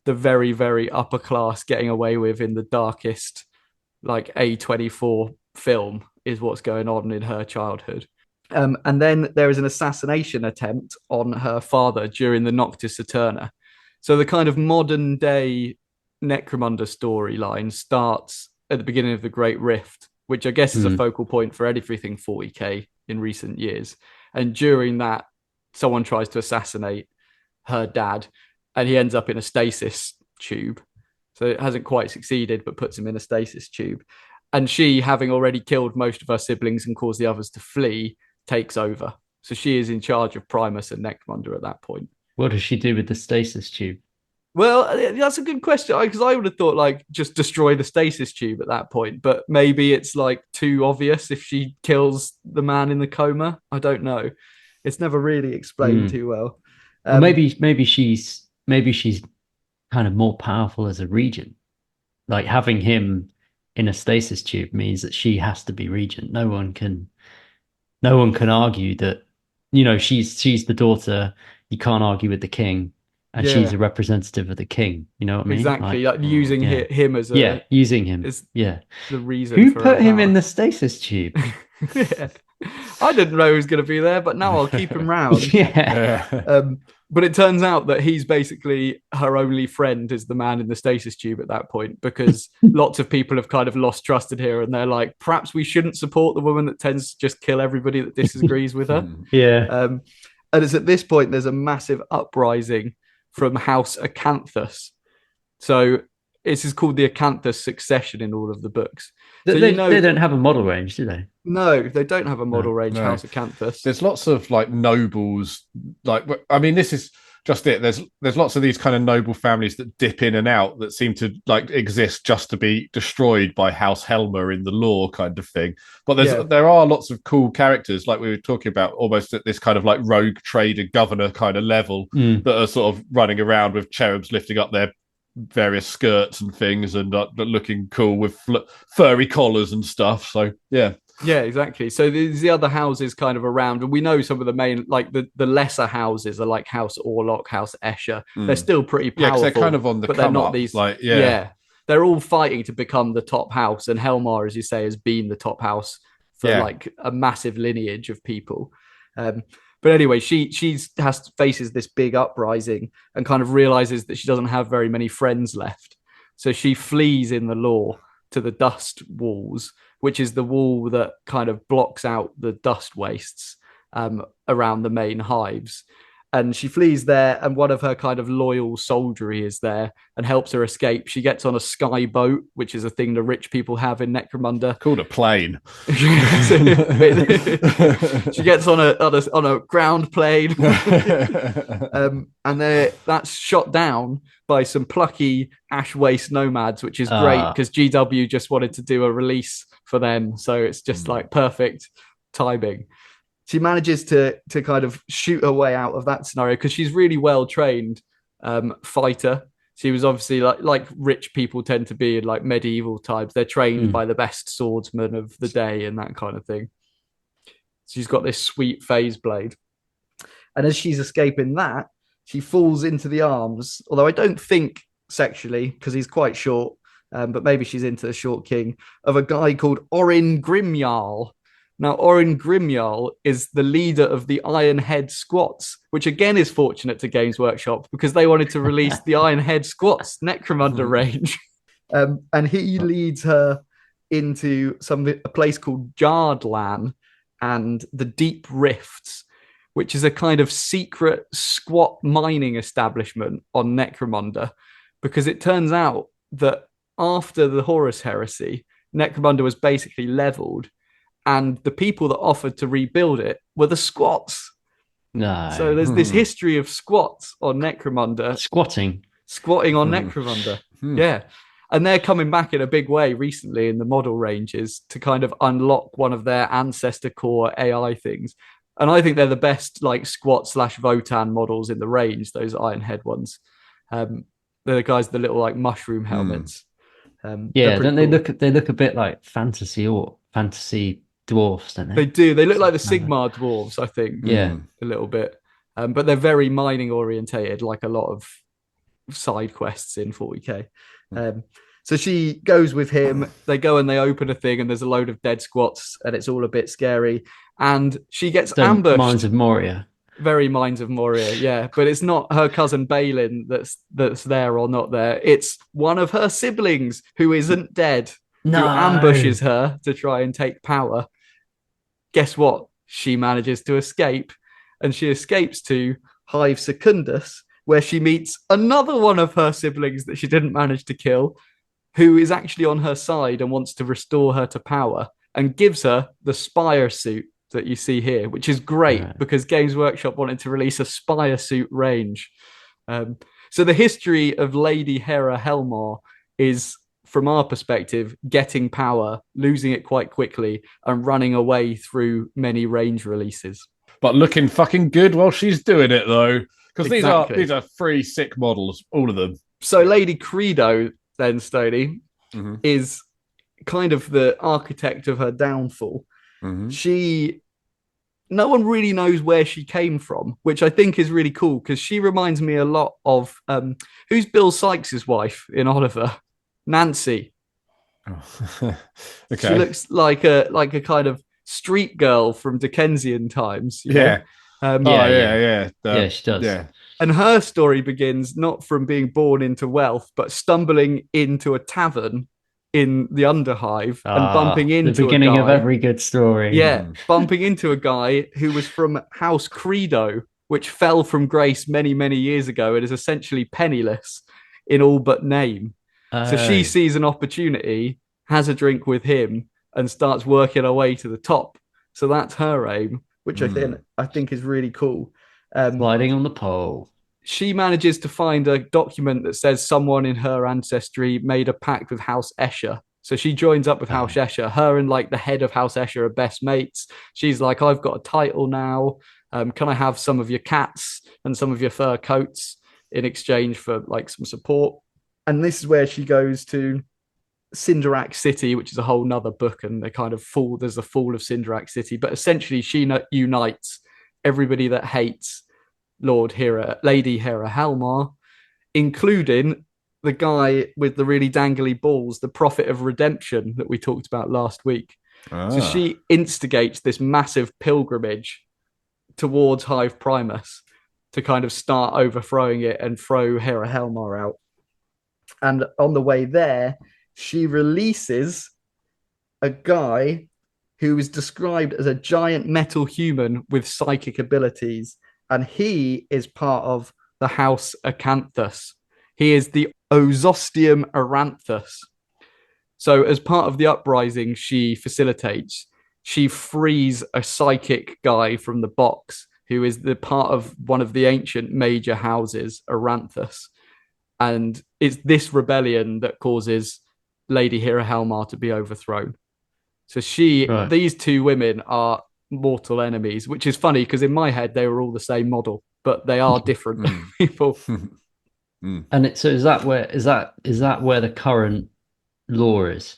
the very, very upper class getting away with in the darkest like A24 film is what's going on in her childhood. And then there is an assassination attempt on her father during the Noctis Eterna. So the kind of modern day Necromunda storyline starts at the beginning of the Great Rift, which I guess is a focal point for everything 40k in recent years. And during that, someone tries to assassinate her dad, and he ends up in a stasis tube. So it hasn't quite succeeded, but puts him in a stasis tube. And she, having already killed most of her siblings and caused the others to flee, takes over. So she is in charge of Primus and Necromunda at that point. What does she do with the stasis tube? Well, that's a good question, because I would have thought like just destroy the stasis tube at that point, but maybe it's like too obvious if she kills the man in the coma. I don't know. It's never really explained too well. Well, maybe she's kind of more powerful as a regent. Like having him in a stasis tube means that she has to be regent. No one can argue that, you know, she's the daughter. You can't argue with the king. And she's a representative of the king. You know what I mean? Exactly. Like using him as using him. Is the reason. Who for put her him power. in the stasis tube? I didn't know he was going to be there, but now I'll keep him round. Yeah. But it turns out that he's basically her only friend is the man in the stasis tube at that point, because lots of people have kind of lost trust in her, and they're like, perhaps we shouldn't support the woman that tends to just kill everybody that disagrees with her. Yeah. And it's at this point there's a massive uprising from House Acanthus. So this is called the Acanthus succession in all of the books. So They don't have a model range, do they? No, they don't have a model range, no. House Acanthus. There's lots of like nobles, like, I mean, this is just it. There's lots of these kind of noble families that dip in and out that seem to like exist just to be destroyed by House Helmer in the lore kind of thing. But there are lots of cool characters, like we were talking about, almost at this kind of like rogue trader governor kind of level that are sort of running around with cherubs lifting up their various skirts and things and looking cool with furry collars and stuff. So yeah, exactly. So there's the other houses kind of around, and we know some of the main, like the lesser houses are like House Orlok, House Escher. They're still pretty powerful. Yeah, they're kind of on the, but they're not these. Like, they're all fighting to become the top house, and Helmar, as you say, has been the top house for like a massive lineage of people. But anyway, she faces this big uprising and kind of realizes that she doesn't have very many friends left. So she flees in the lore to the dust walls, which is the wall that kind of blocks out the dust wastes around the main hives. And she flees there, and one of her kind of loyal soldiery is there and helps her escape. She gets on a sky boat, which is a thing the rich people have in Necromunda. Called a plane. She gets on a ground plane, and that's shot down by some plucky ash waste nomads, which is great because GW just wanted to do a release for them, so it's just like perfect timing. She manages to kind of shoot her way out of that scenario because she's really well trained fighter. She was obviously like rich people tend to be in like medieval times. They're trained by the best swordsman of the day and that kind of thing. She's got this sweet phase blade. And as she's escaping that, she falls into the arms, although I don't think sexually because he's quite short, but maybe she's into the short king, of a guy called Orin Grimjarl. Now, Orin Grimjarl is the leader of the Ironhead Squats, which again is fortunate to Games Workshop because they wanted to release the Ironhead Squats Necromunda range. And he leads her into a place called Jardlan and the Deep Rifts, which is a kind of secret squat mining establishment on Necromunda, because it turns out that after the Horus Heresy, Necromunda was basically leveled, and the people that offered to rebuild it were the squats. No. So there's this history of squats on Necromunda. Squatting on Necromunda. Yeah. And they're coming back in a big way recently in the model ranges to kind of unlock one of their ancestor core AI things. And I think they're the best like squat/Votan models in the range, those Ironhead ones. They're the guys with the little like mushroom helmets. Don't they look a bit like fantasy dwarfs, don't they? They do. They look like the Sigmar dwarves, I think. Yeah. A little bit. But they're very mining orientated, like a lot of side quests in 40k. So she goes with him. They go and they open a thing, and there's a load of dead squats, and it's all a bit scary. And she gets ambushed. Mines of Moria. Very Mines of Moria, yeah. But it's not her cousin Balin that's there or not there. It's one of her siblings who isn't dead, who ambushes her to try and take power. Guess what? She manages to escape, and she escapes to Hive Secundus, where she meets another one of her siblings that she didn't manage to kill, who is actually on her side and wants to restore her to power, and gives her the Spire suit that you see here, which is great because Games Workshop wanted to release a Spire suit range. So the history of Lady Hera Helmar is, from our perspective, getting power, losing it quite quickly, and running away through many range releases. But looking fucking good while she's doing it, though, because these are 3 sick models, all of them. So Lady Credo, then, Stoney, is kind of the architect of her downfall. No one really knows where she came from, which I think is really cool because she reminds me a lot of who's Bill Sykes' wife in Oliver? Nancy. Oh. Okay. She looks like a kind of street girl from Dickensian times. You Yeah. know? Yeah, she does. Yeah. And her story begins not from being born into wealth, but stumbling into a tavern in the Underhive and bumping into the beginning a guy, of every good story. Yeah, bumping into a guy who was from House Credo, which fell from grace many, many years ago and is essentially penniless in all but name. So she sees an opportunity, has a drink with him, and starts working her way to the top. So that's her aim, which I think is really cool. Sliding on the pole. She manages to find a document that says someone in her ancestry made a pact with House Escher. So she joins up with House Escher. Her and like the head of House Escher are best mates. She's like, I've got a title now. Can I have some of your cats and some of your fur coats in exchange for like some support? And this is where she goes to Cinderak City, which is a whole nother book, and they kind of there's a fall of Cinderak City. But essentially she unites everybody that hates Lady Hera Helmar, including the guy with the really dangly balls, the Prophet of Redemption that we talked about last week. So she instigates this massive pilgrimage towards Hive Primus to kind of start overthrowing it and throw Hera Helmar out. And on the way there, she releases a guy who is described as a giant metal human with psychic abilities. And he is part of the House Acanthus. He is the Ozostium Aranthus. So as part of the uprising she facilitates, she frees a psychic guy from the box who is the part of one of the ancient major houses, Aranthus. And it's this rebellion that causes Lady Hera Helmar to be overthrown. So these two women are mortal enemies, which is funny because in my head they were all the same model, but they are different people. And so is that where the current lore is?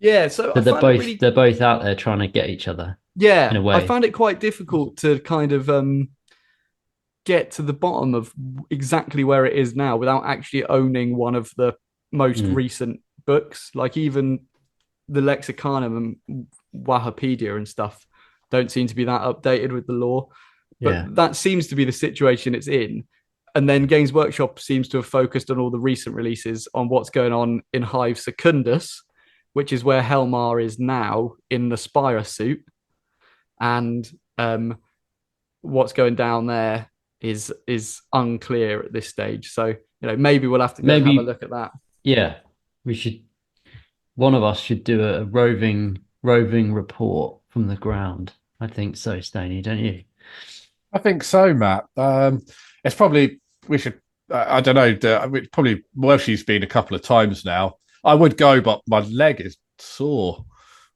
Yeah, so they're both out there trying to get each other. Yeah, in a way. I found it quite difficult to kind of get to the bottom of exactly where it is now without actually owning one of the most recent books. Like even the Lexicanum and Wahapedia and stuff don't seem to be that updated with the lore. But that seems to be the situation it's in. And then Games Workshop seems to have focused on all the recent releases on what's going on in Hive Secundus, which is where Helmar is now in the Spire suit. And what's going down there is unclear at this stage. So, maybe we'll have to go and have a look at that. Yeah, one of us should do a roving report from the ground. I think so, Stoney, don't you? I think so, Matt. It's probably, we should, I don't know, probably Welshy's been a couple of times now. I would go, but my leg is sore.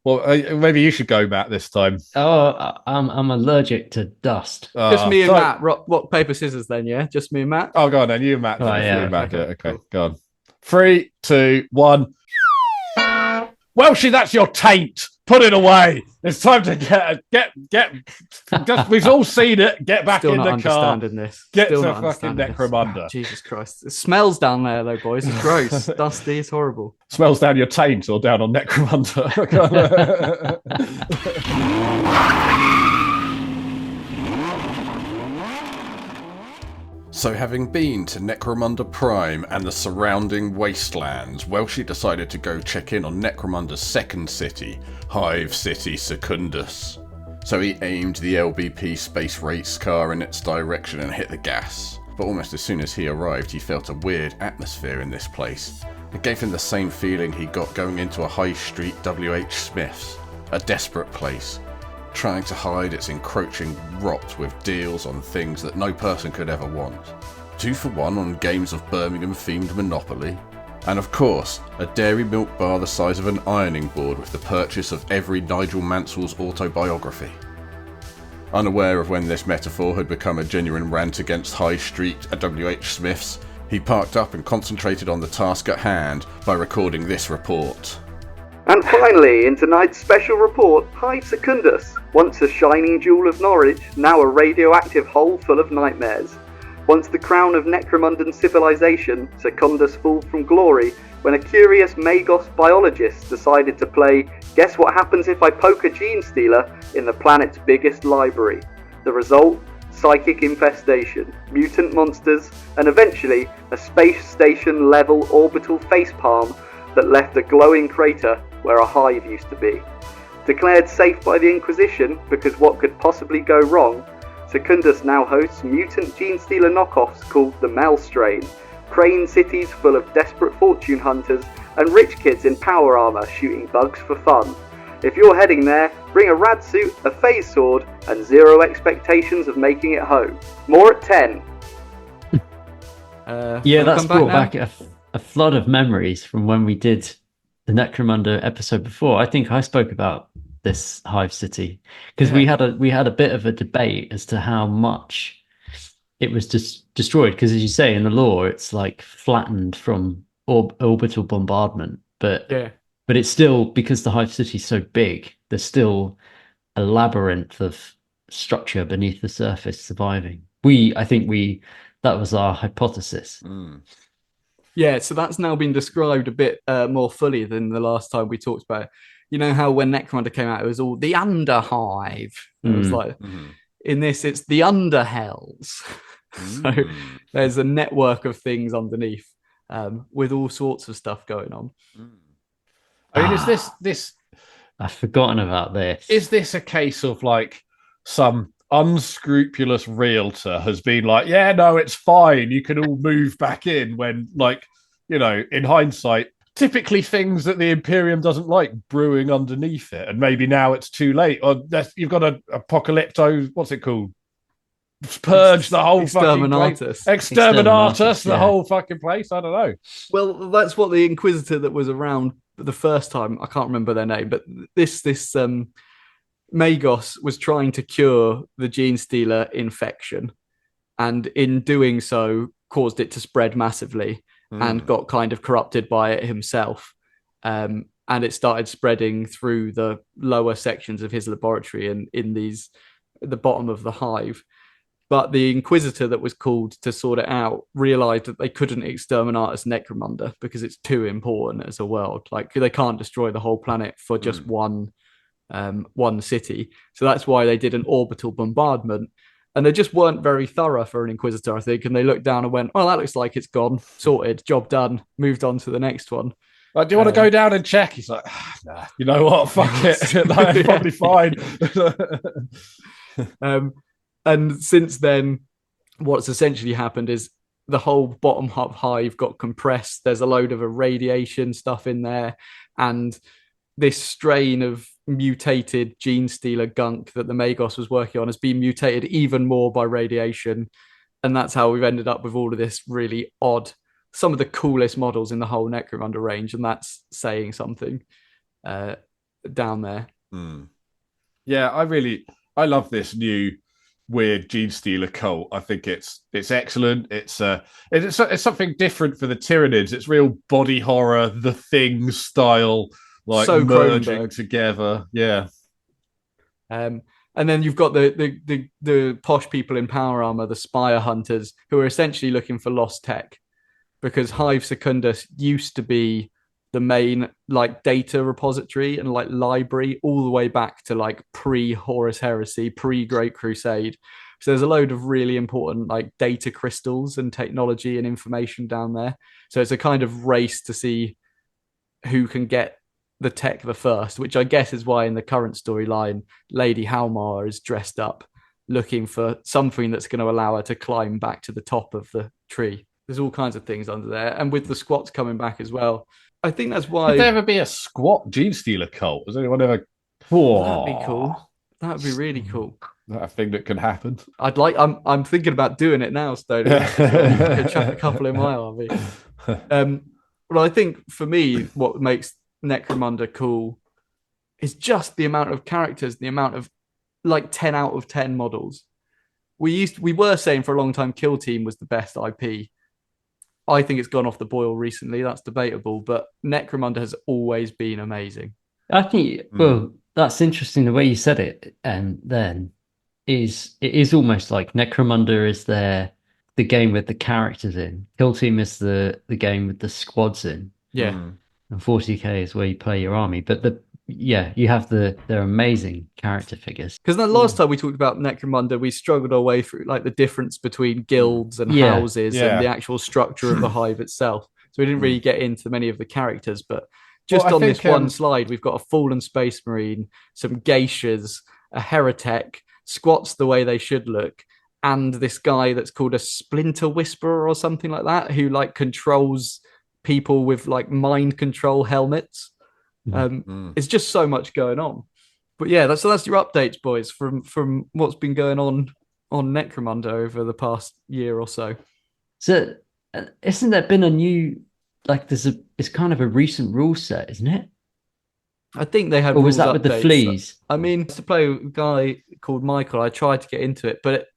Well, maybe you should go, Matt, this time. Oh, I'm allergic to dust. Just me and Matt. Rock, paper, scissors then, yeah? Just me and Matt? Oh, go on then. You and Matt. Matt. Okay, cool. Go on. 3, 2, 1. Welshy, that's your taint. Put it away. It's time to get. We've all seen it. Get back Still in not the car. Understanding this. Get Still to fucking Necromunda. Oh, Jesus Christ! It smells down there, though, boys. It's gross, dusty. It's horrible. Smells down your taint or down on Necromunda. So having been to Necromunda Prime and the surrounding wastelands, Welshy decided to go check in on Necromunda's second city, Hive City Secundus. So he aimed the LBP space race car in its direction and hit the gas. But almost as soon as he arrived, he felt a weird atmosphere in this place. It gave him the same feeling he got going into a high street WH Smith's, a desperate place, trying to hide its encroaching rot with deals on things that no person could ever want. 2 for 1 on games of Birmingham-themed Monopoly. And of course, a dairy milk bar the size of an ironing board with the purchase of every Nigel Mansell's autobiography. Unaware of when this metaphor had become a genuine rant against High Street at WH Smith's, he parked up and concentrated on the task at hand by recording this report. And finally, in tonight's special report, Hive Secundus, once a shining jewel of Norwich, now a radioactive hole full of nightmares. Once the crown of Necromundan civilization, Secundus falls from glory, when a curious Magos biologist decided to play Guess What Happens If I Poke a Gene Stealer in the planet's biggest library. The result? Psychic infestation, mutant monsters, and eventually a space station level orbital facepalm that left a glowing crater where a hive used to be. Declared safe by the Inquisition because what could possibly go wrong, Secundus now hosts mutant gene stealer knockoffs called the Mel Strain, crane cities full of desperate fortune hunters, and rich kids in power armor shooting bugs for fun. If you're heading there, bring a rad suit, a phase sword, and zero expectations of making it home. More at 10. Yeah, that's brought back a flood of memories from when we did the Necromunda episode before. I think I spoke about this hive city because we had a bit of a debate as to how much it was just destroyed. Because as you say in the lore, it's like flattened from orbital bombardment, but it's still, because the hive city is so big, there's still a labyrinth of structure beneath the surface surviving. That was our hypothesis. Yeah, so that's now been described a bit more fully than the last time we talked about it. You know how when Necromunda came out, it was all the underhive. It was like, in this, it's the underhells. So there's a network of things underneath with all sorts of stuff going on. I mean, is this? I've forgotten about this. Is this a case of like some unscrupulous realtor has been like, yeah, no, it's fine, you can all move back in, when, like, you know, in hindsight, typically things that the Imperium doesn't like brewing underneath it, and maybe now it's too late, or you've got a apocalypto, what's it called? Purge the whole fucking place. Exterminatus, the whole fucking place. I don't know. Well, that's what the Inquisitor that was around the first time, I can't remember their name, but this Magos was trying to cure the gene stealer infection, and in doing so caused it to spread massively and got kind of corrupted by it himself. And it started spreading through the lower sections of his laboratory and in the bottom of the hive. But the Inquisitor that was called to sort it out realized that they couldn't exterminate as Necromunda because it's too important as a world. Like, they can't destroy the whole planet for just one city. So that's why they did an orbital bombardment. And they just weren't very thorough for an Inquisitor, I think. And they looked down and went, well, that looks like it's gone, sorted, job done, moved on to the next one. Like, do you want to go down and check? He's like, nah, you know what? Fuck it. That's probably fine. And since then, what's essentially happened is the whole bottom hive got compressed. There's a load of irradiation stuff in there. And this strain of mutated gene stealer gunk that the Magos was working on has been mutated even more by radiation. And that's how we've ended up with all of this really odd, some of the coolest models in the whole Necromunda range. And that's saying something down there. Yeah, I love this new weird gene stealer cult. I think it's excellent. It's something different for the Tyranids. It's real body horror, The Thing style, like so merging together. Yeah. And then you've got the posh people in power armor, the spire hunters, who are essentially looking for lost tech, because Hive Secundus used to be the main like data repository and like library all the way back to like pre-Horus Heresy, pre-Great Crusade. So there's a load of really important like data crystals and technology and information down there. So it's a kind of race to see who can get the tech the first, which I guess is why in the current storyline, Lady Halmar is dressed up looking for something that's going to allow her to climb back to the top of the tree. There's all kinds of things under there. And with the squats coming back as well, I think that's why. Could there ever be a squat gene stealer cult? Has anyone ever? That'd be cool. That would be really cool. Is that a thing that can happen? I'm thinking about doing it now, Stone. Could chuck a couple in my RV. Well, I think for me, what makes Necromunda cool is just the amount of characters, the amount of like 10 out of 10 models. We were saying for a long time Kill Team was the best IP. I think it's gone off the boil recently. That's debatable, but Necromunda has always been amazing. I think, well, that's interesting the way you said it. And then it is almost like Necromunda is the game with the characters in. Kill Team is the game with the squads in. Yeah. And 40k is where you play your army. But you have they're amazing character figures. Because the last time we talked about Necromunda, we struggled our way through like the difference between guilds and houses and the actual structure of the hive itself. So we didn't really get into many of the characters, but just on this one slide, we've got a fallen space marine, some geishas, a heretic, squats the way they should look, and this guy that's called a splinter whisperer or something like that, who like controls people with like mind control helmets. It's just so much going on. But yeah, that's your updates, boys, from what's been going on Necromunda over the past year or so. So, isn't there been a new it's kind of a recent rule set, isn't it? I think they had. Or was that with the fleas? I mean, to play with a guy called Michael, I tried to get into it, but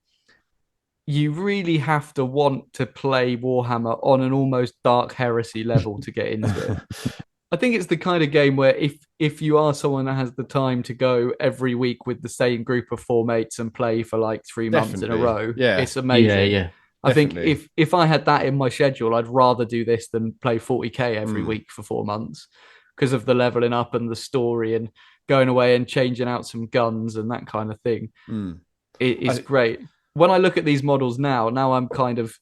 you really have to want to play Warhammer on an almost dark heresy level to get into it. I think it's the kind of game where if you are someone that has the time to go every week with the same group of 4 mates and play for like 3 months in a row, it's amazing. Yeah. I think if I had that in my schedule, I'd rather do this than play 40k every week for 4 months because of the leveling up and the story and going away and changing out some guns and that kind of thing. It's great. When I look at these models now I'm kind of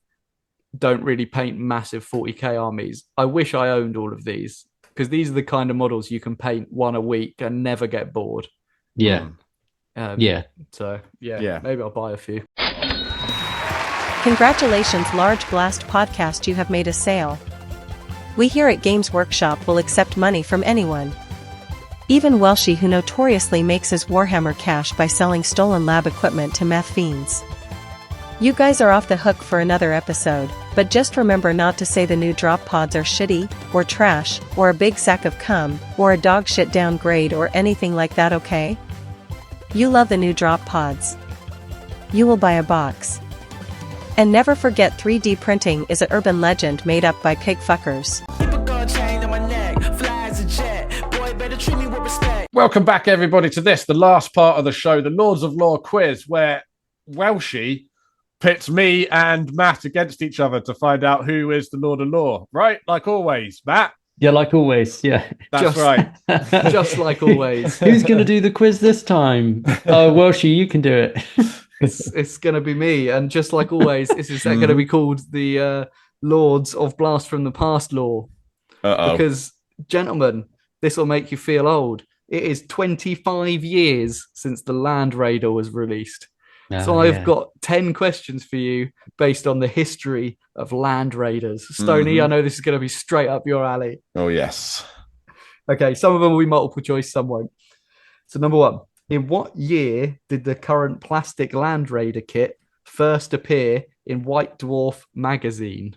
don't really paint massive 40k armies. I wish I owned all of these because these are the kind of models you can paint one a week and never get bored. Yeah. So maybe I'll buy a few. Congratulations, Large Blast Podcast, you have made a sale. We here at Games Workshop will accept money from anyone. Even Welshie, who notoriously makes his Warhammer cash by selling stolen lab equipment to meth fiends. You guys are off the hook for another episode, but just remember not to say the new drop pods are shitty, or trash, or a big sack of cum, or a dog shit downgrade or anything like that, okay? You love the new drop pods. You will buy a box. And never forget 3D printing is an urban legend made up by pig fuckers. Welcome back, everybody, to the last part of the show, the Lords of Lore quiz, where Welshie pits me and Matt against each other to find out who is the Lord of Lore, right? Like always, Matt? Yeah, like always, yeah. That's right. Just like always. Who's going to do the quiz this time? Oh, Welshie, you can do it. It's going to be me. And just like always, this is going to be called the Lords of Blast from the Past lore. Because, gentlemen, this will make you feel old. It is 25 years since the Land Raider was released. So I've got 10 questions for you based on the history of Land Raiders. Stoney, I know this is going to be straight up your alley. Oh, yes. Okay, some of them will be multiple choice, some won't. So number 1, in what year did the current plastic Land Raider kit first appear in White Dwarf magazine?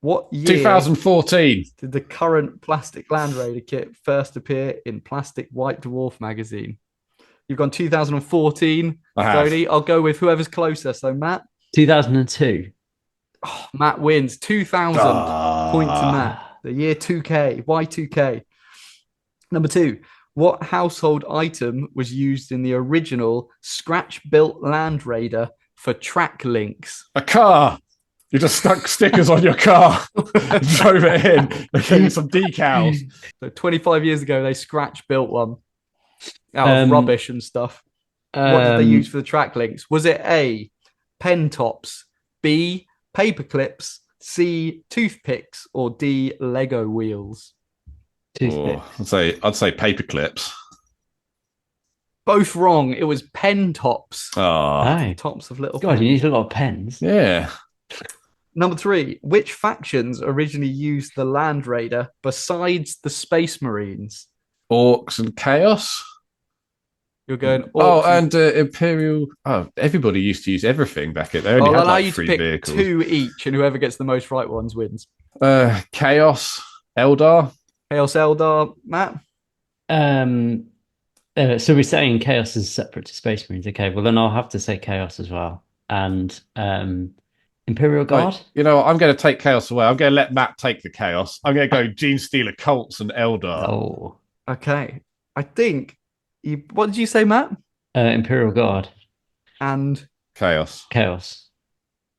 What year 2014 did the current plastic Land Raider kit first appear in plastic White Dwarf magazine? You've gone 2014. Tony, I'll go with whoever's closer. So, Matt? 2002. Oh, Matt wins. 2000. Point to Matt. The year 2K. Y2K. Number 2. What household item was used in the original scratch-built Land Raider for track links? A car. You just stuck stickers on your car, drove it in, they gave you some decals. So 25 years ago, they scratch-built one out of rubbish and stuff. What did they use for the track links? Was it A, pen tops, B, paper clips, C, toothpicks, or D, Lego wheels? Toothpicks. I'd say paper clips. Both wrong. It was pen tops. Tops of little. God, you need a lot of pens. Yeah. Number 3. Which factions originally used the Land Raider besides the Space Marines? Orcs and Chaos. You're going. And Imperial. Oh, everybody used to use everything back in. They only had like 3 vehicles. 2 each, and whoever gets the most right ones wins. Chaos, Eldar. Chaos, Eldar, Matt. So we're saying Chaos is separate to Space Marines. Okay, well then I'll have to say Chaos as well. And Imperial Guard. Right. You know, I'm going to take Chaos away. I'm going to let Matt take the Chaos. I'm going to go Gene Stealer, Colts, and Eldar. Oh, okay. I think. What did you say, Matt? Imperial Guard and Chaos.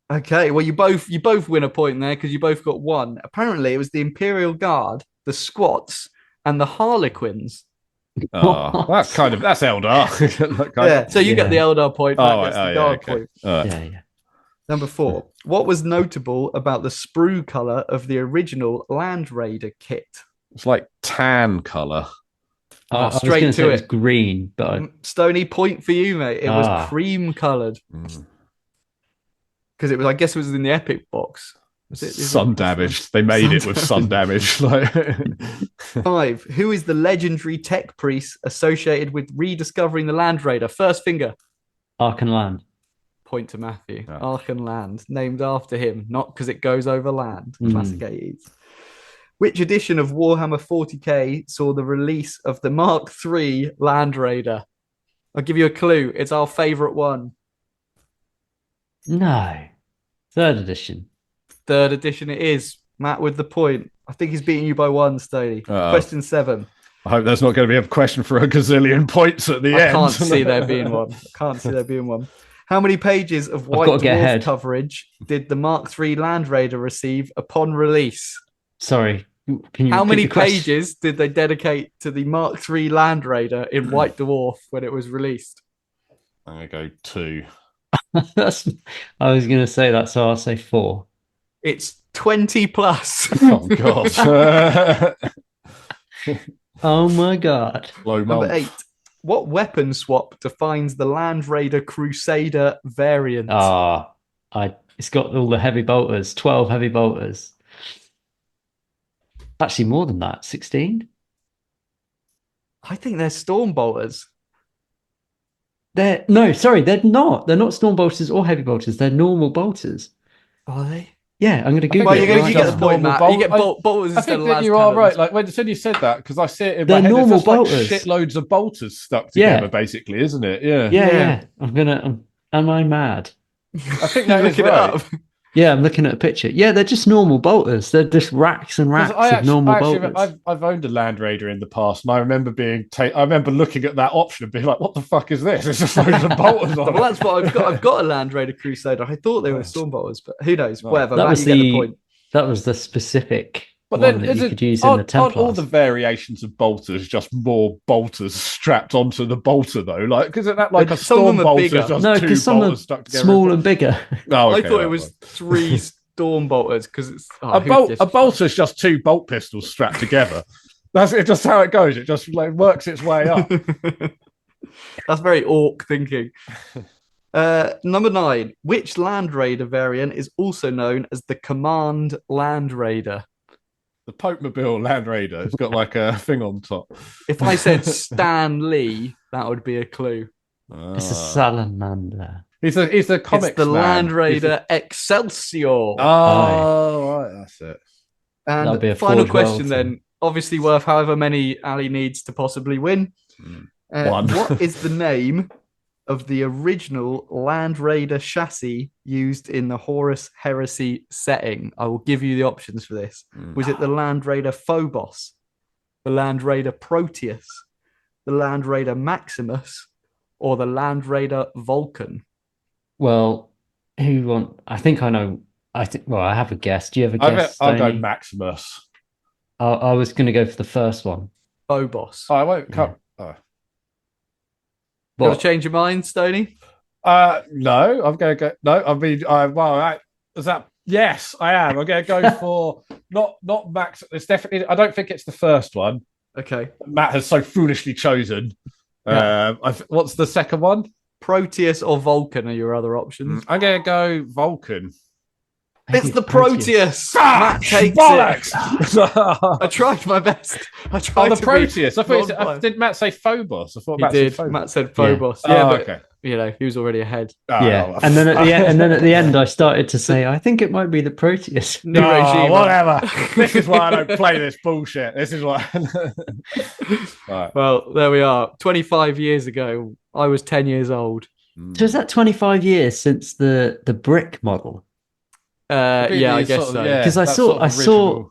Okay, well, you both win a point there because you both got one. Apparently, it was the Imperial Guard, the Squats, and the Harlequins. Oh, that's Eldar. Yeah, so you get the Eldar point, Matt gets the Guard point. Yeah. Number 4. What was notable about the sprue color of the original Land Raider kit? It's like tan color. I straight was to say it. It's green, but Stony, point for you, mate. It was cream colored. Because I guess it was in the Epic box. Sun damaged. They made it with sun damage. 5. Who is the legendary tech priest associated with rediscovering the Land Raider? First finger. Arkan Land. Point to Matthew. Arkan Land, named after him, not because it goes over land. Classic 80s. Which edition of Warhammer 40k saw the release of the Mark III Land Raider? I'll give you a clue. It's our favourite one. No. 3rd edition. 3rd edition it is. Matt with the point. I think he's beating you by 1, Stoney. Question 7. I hope there's not going to be a question for a gazillion points at the end. I can't see there being one. How many pages of White Dwarf coverage did the Mark III Land Raider receive upon release? Sorry, can you? How many pages did they dedicate to the Mark III Land Raider in White Dwarf when it was released? I'm going to go 2. I was going to say that, so I'll say 4. It's 20 plus. Oh, God. Oh, my God. Number 8. What weapon swap defines the Land Raider Crusader variant? It's got all the heavy bolters, 12 heavy bolters. Actually, more than that, 16? I think they're storm bolters. They're not. They're not storm bolters or heavy bolters. They're normal bolters. Are they? Yeah, I'm going to Google it. You get the point, Matt. You get bolters instead of las you cannons. are right. Like when you said that, because I see it in They're my head, normal it's just bolters. like shitloads of bolters stuck together, basically, isn't it? Yeah. Am I mad? I think that is right. Yeah, I'm looking at a picture. Yeah, they're just normal bolters. They're just racks and racks of normal bolters. I've owned a Land Raider in the past, and I remember I remember looking at that option and being like, "What the fuck is this? It's just loads of bolters on it." Well, that's what I've got. I've got a Land Raider Crusader. I thought they were storm bolters, but who knows? Whatever. Matt, you get the point. That was the specific but one that you could use in the Templars. Aren't all the variations of bolters just more bolters strapped onto the bolter, though? Like, isn't that like a storm bolter? No, because some are small and bigger. Oh, okay, I thought it was 3 storm bolters because it's a bolter is just 2 bolt pistols strapped together. That's just how it goes. It just works its way up. That's very orc thinking. Number 9. Which Land Raider variant is also known as the Command Land Raider? The Pope-mobile Land Raider. It's got like a thing on top. If I said Stan Lee, that would be a clue. It's a salamander. He's a comics It's the man. Land Raider Excelsior. Oh, right, that's it. And be a final Forge question World then. Obviously worth however many Ali needs to possibly win. 1. What is the name of the original Land Raider chassis used in the Horus Heresy setting? I will give you the options for this. Was it the Land Raider Phobos, the Land Raider Proteus, the Land Raider Maximus, or the Land Raider Vulcan? Well, I think I know. I have a guess. Do you have a guess? I'll go Maximus. I was going to go for the first one. Phobos. Oh, I won't come. Want to change your mind, Stoney? No, I'm going to go. No, I mean, is that? Yes, I am. I'm going to go for not Max. It's definitely. I don't think it's the first one. Okay. Matt has so foolishly chosen. Yeah. What's the second one? Proteus or Vulcan are your other options. I'm going to go Vulcan. It's the Proteus. Matt takes it. I tried my best. The Proteus. I thought did Matt say Phobos? I thought Matt said Phobos. Matt said Phobos. Yeah, but, okay. He was already ahead. And then at the end, I started to say, I think it might be the Proteus. Whatever. This is why I don't play this bullshit. This is why. Right. Well, there we are. 25 years ago, I was 10 years old. So is that 25 years since the brick model? Yeah, I guess so. Because I saw,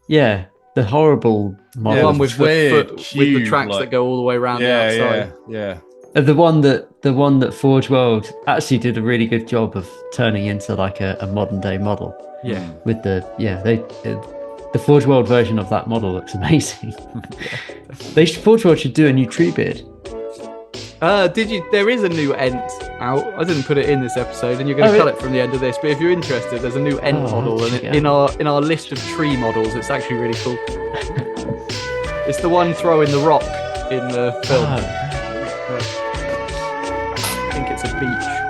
the horrible model. The one with the tracks that go all the way around the outside. Yeah. The one that Forge World actually did a really good job of turning into like a modern day model. Yeah. With the Forge World version of that model looks amazing. Forge World should do a new Treebeard. There is a new Ent out. I didn't put it in this episode, and you're going to cut it from the end of this. But if you're interested, there's a new Ent model, and in our list of tree models, it's actually really cool. It's the one throwing the rock in the film. I think it's a beach.